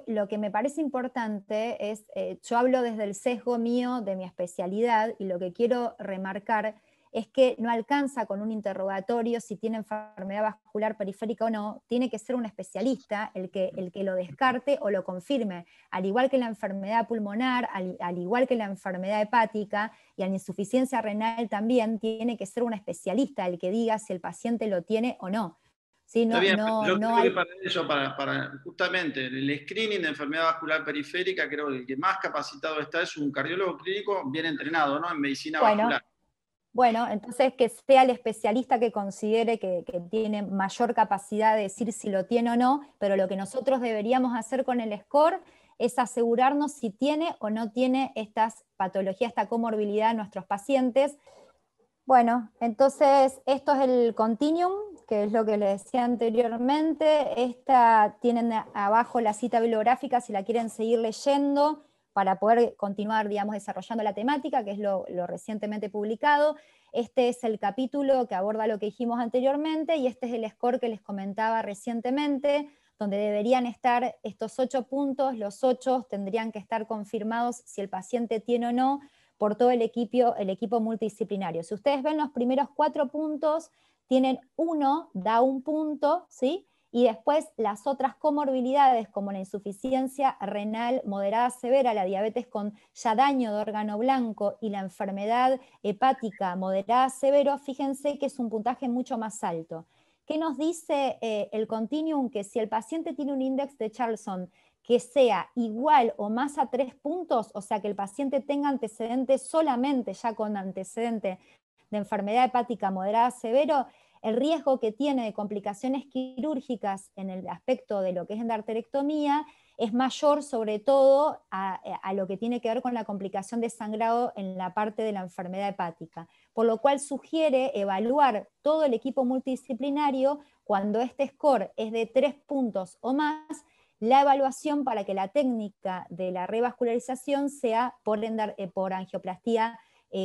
Lo que me parece importante es, yo hablo desde el sesgo mío de mi especialidad, y lo que quiero remarcar es que no alcanza con un interrogatorio si tiene enfermedad vascular periférica o no, tiene que ser un especialista el que lo descarte o lo confirme, al igual que la enfermedad pulmonar, al igual que la enfermedad hepática y a la insuficiencia renal también, tiene que ser un especialista el que diga si el paciente lo tiene o no. Sí, yo creo que para eso, para justamente el screening de enfermedad vascular periférica, creo que el que más capacitado está es un cardiólogo clínico bien entrenado, ¿no? En medicina vascular. Bueno, entonces que sea el especialista que considere que tiene mayor capacidad de decir si lo tiene o no, pero lo que nosotros deberíamos hacer con el score es asegurarnos si tiene o no tiene estas patologías, esta comorbilidad en nuestros pacientes. Bueno, entonces esto es el continuum, que es lo que les decía anteriormente. Tienen abajo la cita bibliográfica si la quieren seguir leyendo, para poder continuar, digamos, desarrollando la temática, que es lo recientemente publicado. Este es el capítulo que aborda lo que dijimos anteriormente, y este es el score que les comentaba recientemente, donde deberían estar estos 8 puntos. Los 8 tendrían que estar confirmados si el paciente tiene o no por todo el equipo multidisciplinario. Si ustedes ven los primeros 4 puntos, tienen da 1 punto, ¿sí? Y después las otras comorbilidades, como la insuficiencia renal moderada severa, la diabetes con ya daño de órgano blanco y la enfermedad hepática moderada severo, fíjense que es un puntaje mucho más alto. ¿Qué nos dice el continuum? Que si el paciente tiene un índice de Charlson que sea igual o más a 3 puntos, o sea que el paciente tenga antecedentes solamente ya con antecedente de enfermedad hepática moderada severo, el riesgo que tiene de complicaciones quirúrgicas en el aspecto de lo que es endarterectomía es mayor, sobre todo a lo que tiene que ver con la complicación de sangrado en la parte de la enfermedad hepática, por lo cual sugiere evaluar todo el equipo multidisciplinario cuando este score es de 3 puntos o más, la evaluación para que la técnica de la revascularización sea por angioplastía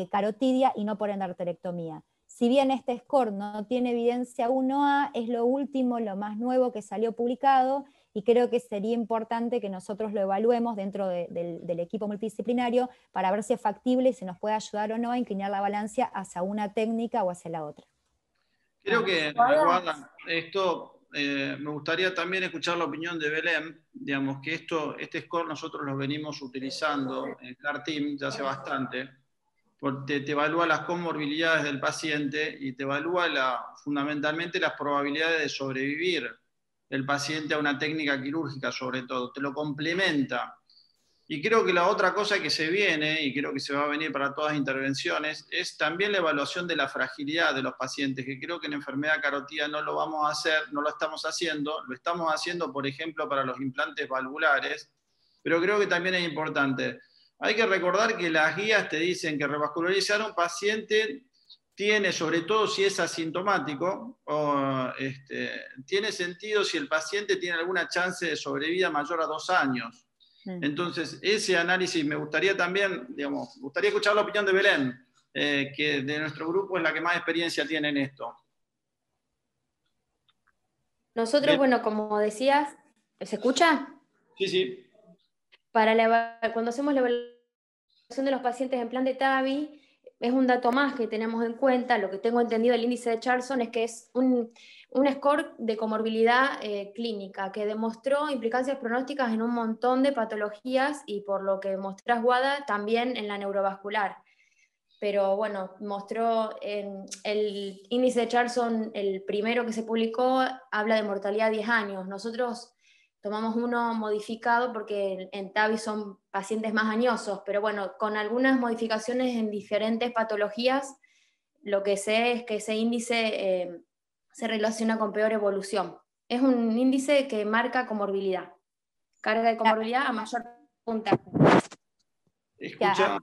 carotidia y no por endarterectomía. Si bien este score no tiene evidencia 1A, es lo último, lo más nuevo que salió publicado, y creo que sería importante que nosotros lo evaluemos dentro del equipo multidisciplinario para ver si es factible y si nos puede ayudar o no a inclinar la balanza hacia una técnica o hacia la otra. Creo que, Guada, esto me gustaría también escuchar la opinión de Belén, digamos que este score nosotros lo venimos utilizando en CAR-TIM ya hace bastante, porque te evalúa las comorbilidades del paciente y te evalúa fundamentalmente las probabilidades de sobrevivir el paciente a una técnica quirúrgica, sobre todo, te lo complementa. Y creo que la otra cosa que se viene, y creo que se va a venir para todas las intervenciones, es también la evaluación de la fragilidad de los pacientes, que creo que en enfermedad carótida no lo vamos a hacer, no lo estamos haciendo, por ejemplo, para los implantes valvulares, pero creo que también es importante. Hay que recordar que las guías te dicen que revascularizar a un paciente tiene, sobre todo si es asintomático, tiene sentido si el paciente tiene alguna chance de sobrevida mayor a 2 años. Entonces, ese análisis me gustaría también, digamos, me gustaría escuchar la opinión de Belén, que de nuestro grupo es la que más experiencia tiene en esto. Nosotros, bueno, como decías, ¿se escucha? Sí, sí. Cuando hacemos la evaluación de los pacientes en plan de TAVI, es un dato más que tenemos en cuenta. Lo que tengo entendido del índice de Charlson es que es un score de comorbilidad clínica que demostró implicancias pronósticas en un montón de patologías y por lo que mostrás, Guada, también en la neurovascular. Pero bueno, mostró el índice de Charlson, el primero que se publicó, habla de mortalidad a 10 años. Nosotros tomamos uno modificado porque en TAVI son pacientes más añosos, pero bueno, con algunas modificaciones en diferentes patologías, lo que sé es que ese índice se relaciona con peor evolución. Es un índice que marca comorbilidad, carga de comorbilidad a mayor puntaje. Escucha, ¿a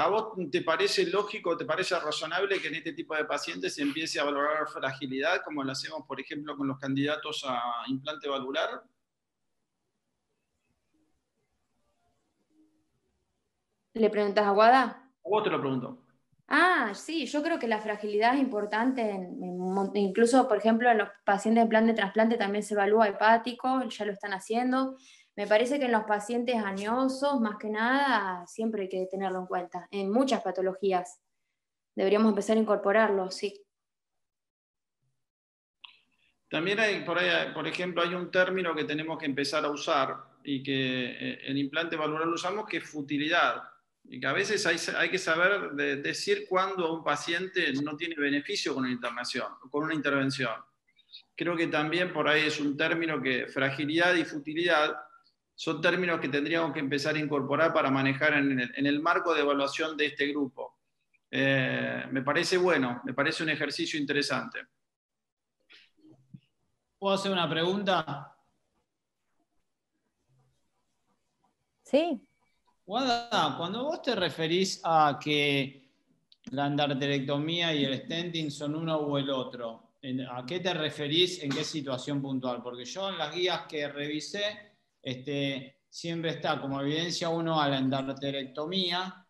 vos te parece lógico, te parece razonable que en este tipo de pacientes se empiece a valorar fragilidad, como lo hacemos, por ejemplo, con los candidatos a implante valvular? ¿Le preguntas a Guada? A vos te lo pregunto. Sí, yo creo que la fragilidad es importante, incluso, por ejemplo, en los pacientes en plan de trasplante también se evalúa hepático, ya lo están haciendo. Me parece que en los pacientes añosos, más que nada, siempre hay que tenerlo en cuenta. En muchas patologías deberíamos empezar a incorporarlo, sí. También hay, por ejemplo, hay un término que tenemos que empezar a usar y que en implante valvular lo usamos, que es futilidad. Y que a veces hay que saber decir cuándo un paciente no tiene beneficio con una intervención. Creo que también por ahí es un término que fragilidad y futilidad son términos que tendríamos que empezar a incorporar para manejar en el marco de evaluación de este grupo. Me parece bueno, me parece un ejercicio interesante. ¿Puedo hacer una pregunta? Sí. Guada, cuando vos te referís a que la endarterectomía y el stenting son uno o el otro, ¿a qué te referís? ¿En qué situación puntual? Porque yo en las guías que revisé, siempre está como evidencia 1 a la endarterectomía.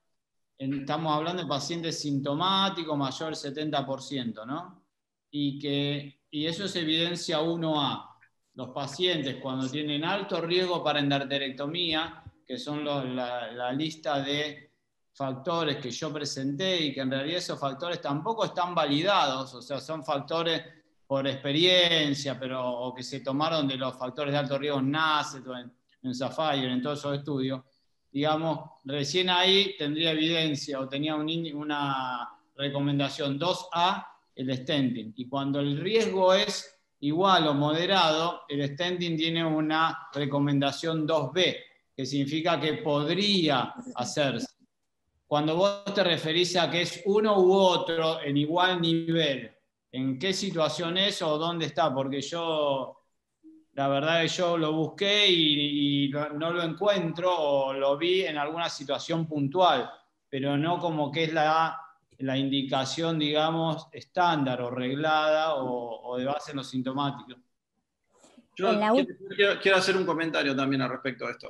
Estamos hablando de pacientes sintomáticos mayor del 70%, ¿no? Y eso es evidencia 1A. Los pacientes cuando tienen alto riesgo para endarterectomía, que son la lista de factores que yo presenté y que en realidad esos factores tampoco están validados, o sea, son factores por experiencia, o que se tomaron de los factores de alto riesgo en NACET o en Sapphire, en todos esos estudios. Digamos, recién ahí tendría evidencia o tenía una recomendación 2A, el stenting. Y cuando el riesgo es igual o moderado, el stenting tiene una recomendación 2B, que significa que podría hacerse. Cuando vos te referís a que es uno u otro en igual nivel, ¿en qué situación es o dónde está? Porque la verdad es que yo lo busqué y no lo encuentro, o lo vi en alguna situación puntual, pero no como que es la indicación, digamos, estándar o reglada o de base en los sintomáticos. Yo quiero hacer un comentario también al respecto de esto.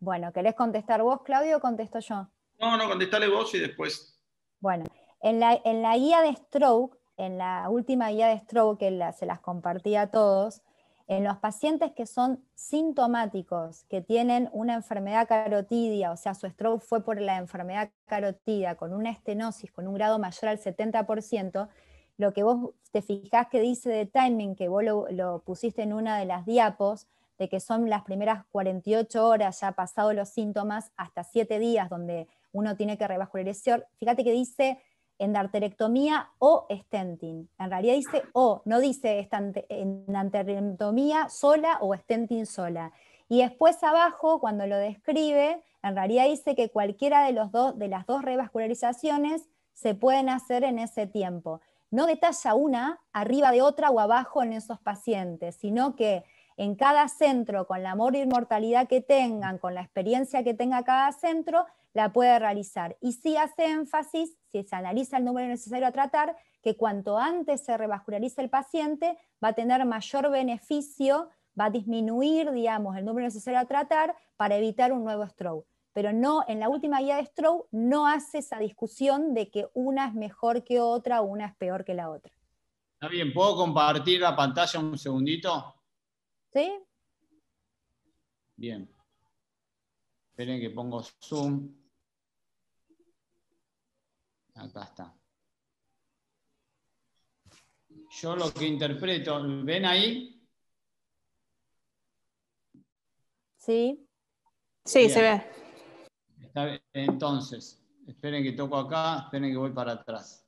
Bueno, ¿querés contestar vos, Claudio, o contesto yo? No, contestale vos y después. Bueno, en la guía de stroke, en la última guía de stroke que se las compartí a todos, en los pacientes que son sintomáticos, que tienen una enfermedad carotidia, o sea, su stroke fue por la enfermedad carotidia, con una estenosis con un grado mayor al 70%, lo que vos te fijás que dice de timing, que vos lo pusiste en una de las diapos, de que son las primeras 48 horas ya pasados los síntomas, hasta 7 días donde uno tiene que revascularizar. Fíjate que dice endarterectomía o stenting. En realidad dice o, no dice endarterectomía sola o stenting sola. Y después abajo, cuando lo describe, en realidad dice que cualquiera de las dos revascularizaciones se pueden hacer en ese tiempo. No detalla una arriba de otra o abajo en esos pacientes, sino que en cada centro, con la mortalidad que tengan, con la experiencia que tenga cada centro, la puede realizar. Y sí hace énfasis, si se analiza el número necesario a tratar, que cuanto antes se revascularice el paciente, va a tener mayor beneficio, va a disminuir, digamos, el número necesario a tratar para evitar un nuevo stroke. Pero no, en la última guía de stroke no hace esa discusión de que una es mejor que otra o una es peor que la otra. Está bien, ¿puedo compartir la pantalla un segundito? ¿Sí? Bien. Esperen que pongo zoom. Acá está. Yo lo que interpreto, ¿ven ahí? Sí. Sí, bien. se ve. Está bien. Entonces, esperen que toco acá, esperen que voy para atrás.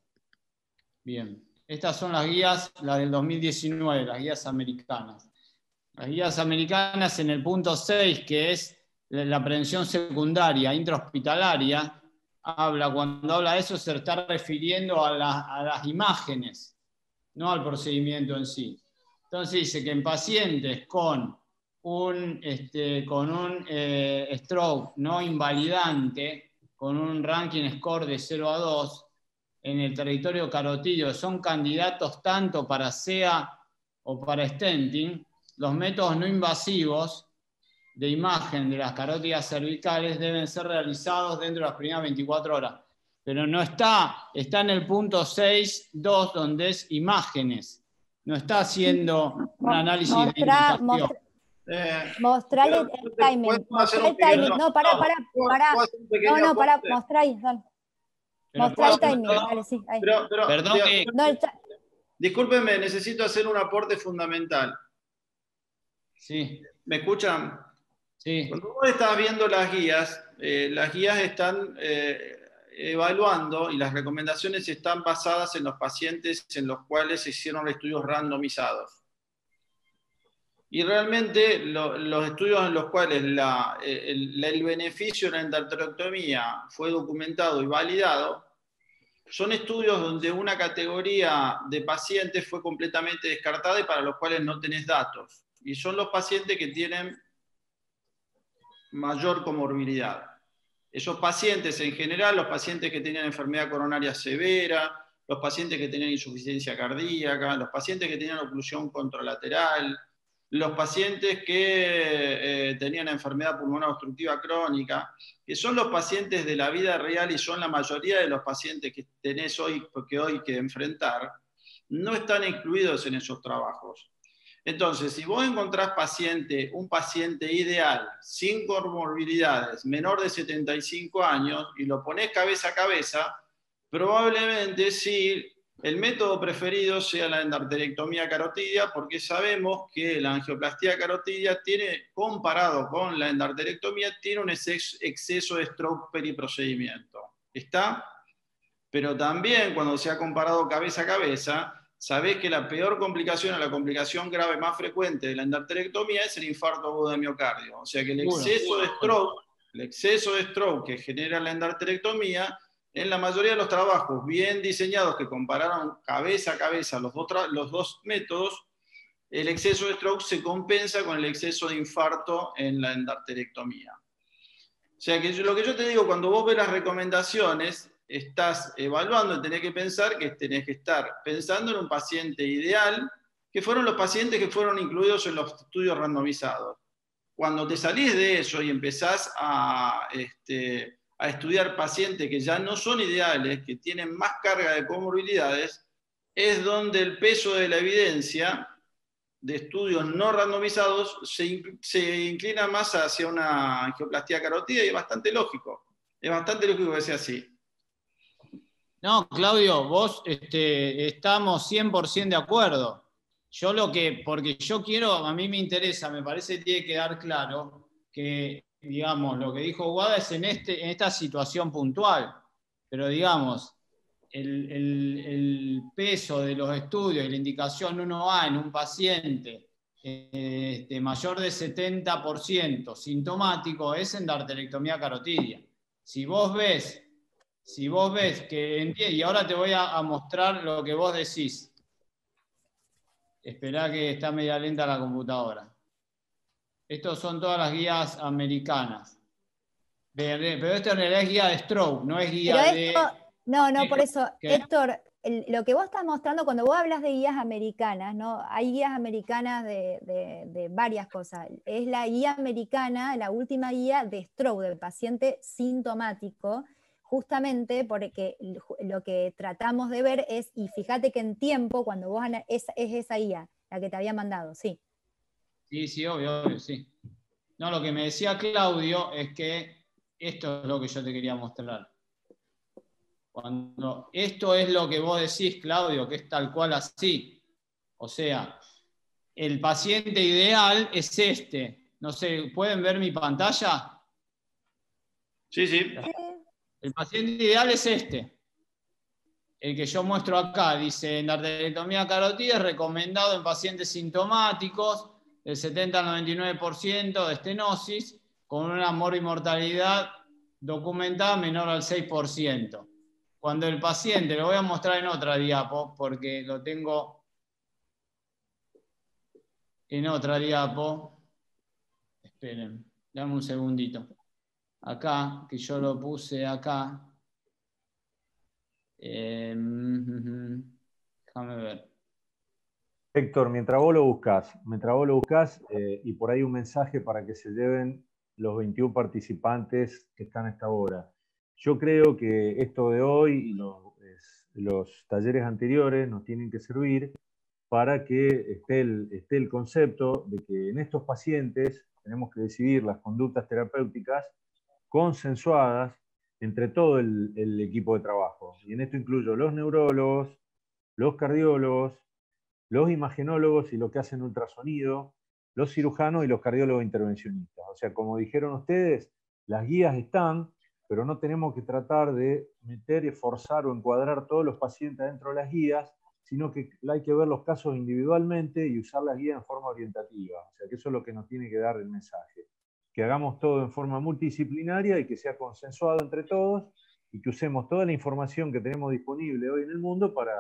Bien. Estas son las guías, las del 2019, las guías americanas. Las guías americanas en el punto 6, que es la prevención secundaria, intrahospitalaria, cuando habla de eso se está refiriendo a las imágenes, no al procedimiento en sí. Entonces dice que en pacientes con un stroke no invalidante, con un ranking score de 0 a 2, en el territorio carotídeo son candidatos tanto para SEA o para stenting, los métodos no invasivos de imagen de las carótidas cervicales deben ser realizados dentro de las primeras 24 horas. Pero no está en el punto 6.2 donde es imágenes. No está haciendo un análisis de indicación. Mostrarle el timing. Mostrá el timing. No, pará. No, pará, mostrá ahí. Mostrá el timing. Dale, sí, ahí. Perdón que... Discúlpeme, necesito hacer un aporte fundamental. Sí. ¿Me escuchan? Sí. Cuando vos estás viendo las guías están evaluando y las recomendaciones están basadas en los pacientes en los cuales se hicieron estudios randomizados. Y realmente los estudios en los cuales el beneficio de la endarterectomía fue documentado y validado son estudios donde una categoría de pacientes fue completamente descartada y para los cuales no tenés datos. Y son los pacientes que tienen mayor comorbilidad. Esos pacientes en general, los pacientes que tenían enfermedad coronaria severa, los pacientes que tenían insuficiencia cardíaca, los pacientes que tenían oclusión contralateral, los pacientes que tenían enfermedad pulmonar obstructiva crónica, que son los pacientes de la vida real y son la mayoría de los pacientes que tenés hoy que enfrentar, no están incluidos en esos trabajos. Entonces, si vos encontrás un paciente ideal, sin comorbilidades, menor de 75 años, y lo ponés cabeza a cabeza, probablemente sí, el método preferido sea la endarterectomía carotidia, porque sabemos que la angioplastía carotidia tiene, comparado con la endarterectomía, tiene un exceso de stroke periprocedimiento. ¿Está? Pero también cuando se ha comparado cabeza a cabeza, sabés que la peor complicación o la complicación grave más frecuente de la endarterectomía es el infarto agudo de miocardio. O sea que el exceso de stroke que genera la endarterectomía, en la mayoría de los trabajos bien diseñados que compararon cabeza a cabeza los dos métodos, el exceso de stroke se compensa con el exceso de infarto en la endarterectomía. O sea que lo que yo te digo, cuando vos ves las recomendaciones, estás evaluando y tenés que pensar que tenés que estar pensando en un paciente ideal, que fueron los pacientes que fueron incluidos en los estudios randomizados. Cuando te salís de eso y empezás a estudiar pacientes que ya no son ideales, que tienen más carga de comorbilidades, es donde el peso de la evidencia de estudios no randomizados se inclina más hacia una angioplastía carotídea y es bastante lógico. Es bastante lógico que sea así. No, Claudio, vos estamos 100% de acuerdo. Porque yo quiero, a mí me interesa, me parece que tiene que quedar claro que, digamos, lo que dijo Guada es en esta situación puntual, pero digamos, el peso de los estudios y la indicación 1A en un paciente mayor de 70% sintomático es endarterectomía carotidia. Si vos ves que, y ahora te voy a mostrar lo que vos decís. Esperá que está media lenta la computadora. Estos son todas las guías americanas. Pero esto en realidad es guía de stroke, no es guía de... No, por eso, ¿qué? Héctor, lo que vos estás mostrando cuando vos hablas de guías americanas, ¿no? Hay guías americanas de varias cosas. Es la guía americana, la última guía de stroke, del paciente sintomático, justamente porque lo que tratamos de ver es, y fíjate que en tiempo, cuando vos es esa guía, la que te había mandado, sí. Sí, obvio, sí. No, lo que me decía Claudio es que esto es lo que yo te quería mostrar. Cuando esto es lo que vos decís, Claudio, que es tal cual así. O sea, el paciente ideal es este. No sé, ¿pueden ver mi pantalla? Sí. El paciente ideal es este. El que yo muestro acá, dice, endarterectomía carótida es recomendado en pacientes sintomáticos, del 70 al 99% de estenosis, con una mortalidad documentada menor al 6%. Cuando el paciente, lo voy a mostrar en otra diapo, porque lo tengo en otra diapo. Esperen, dame un segundito. Acá, que yo lo puse acá. Déjame ver. Héctor, mientras vos lo buscás, y por ahí un mensaje para que se lleven los 21 participantes que están a esta hora. Yo creo que esto de hoy y los talleres anteriores nos tienen que servir para que esté el concepto de que en estos pacientes tenemos que decidir las conductas terapéuticas consensuadas entre todo el equipo de trabajo. Y en esto incluyo los neurólogos, los cardiólogos, los imagenólogos y los que hacen ultrasonido, los cirujanos y los cardiólogos intervencionistas. O sea, como dijeron ustedes, las guías están, pero no tenemos que tratar de meter y forzar o encuadrar todos los pacientes dentro de las guías, sino que hay que ver los casos individualmente y usar las guías en forma orientativa. O sea, que eso es lo que nos tiene que dar el mensaje. Que hagamos todo en forma multidisciplinaria y que sea consensuado entre todos y que usemos toda la información que tenemos disponible hoy en el mundo para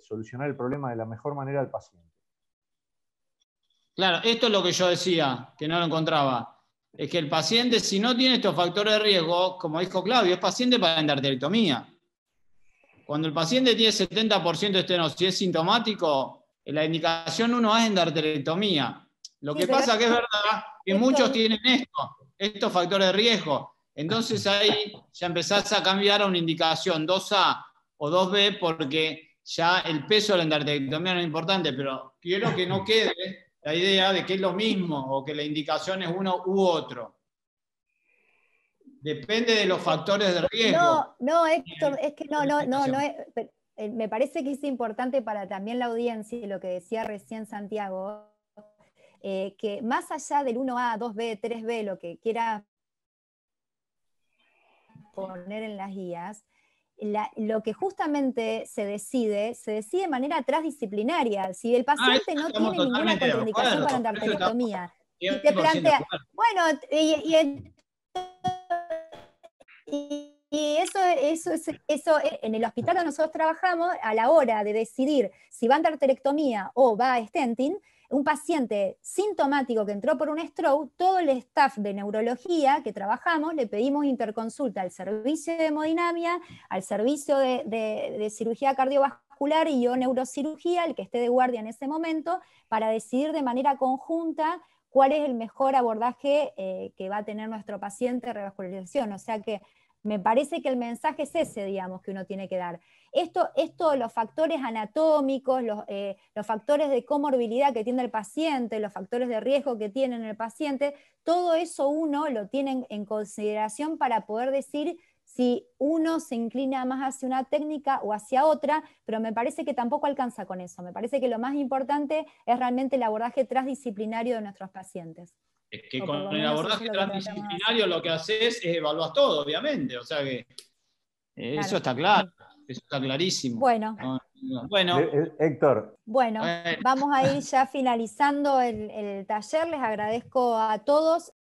solucionar el problema de la mejor manera al paciente. Claro, esto es lo que yo decía, que no lo encontraba. Es que el paciente, si no tiene estos factores de riesgo, como dijo Claudio, es paciente para endarterectomía. Cuando el paciente tiene 70% de estenosis y es sintomático, la indicación 1A es endarterectomía. Lo que pasa que es verdad que muchos tienen estos factores de riesgo. Entonces ahí ya empezás a cambiar a una indicación 2A o 2B porque ya el peso de la endarterectomía no es importante, pero quiero que no quede la idea de que es lo mismo o que la indicación es uno u otro. Depende de los factores de riesgo. No, Héctor, es que no, me parece que es importante para también la audiencia, y lo que decía recién Santiago, que más allá del 1A, 2B, 3B, lo que quiera poner en las guías, lo que justamente se decide de manera transdisciplinaria. Si el paciente no tiene ninguna contraindicación para endarterectomía, y te plantea, bueno, y eso en el hospital donde nosotros trabajamos, a la hora de decidir si va a endarterectomía o va a stenting, un paciente sintomático que entró por un stroke, todo el staff de neurología que trabajamos le pedimos interconsulta al servicio de hemodinamia, al servicio de cirugía cardiovascular y yo neurocirugía, el que esté de guardia en ese momento, para decidir de manera conjunta cuál es el mejor abordaje que va a tener nuestro paciente de revascularización. O sea que me parece que el mensaje es ese, digamos, que uno tiene que dar. Esto los factores anatómicos, los factores de comorbilidad que tiene el paciente, los factores de riesgo que tiene el paciente, todo eso uno lo tiene en consideración para poder decir si uno se inclina más hacia una técnica o hacia otra, pero me parece que tampoco alcanza con eso. Me parece que lo más importante es realmente el abordaje transdisciplinario de nuestros pacientes. Es que con el abordaje transdisciplinario lo que haces es evaluar todo, obviamente. O sea que eso está claro, eso está clarísimo. Bueno, Héctor. Bueno, vamos a ir ya finalizando el taller. Les agradezco a todos.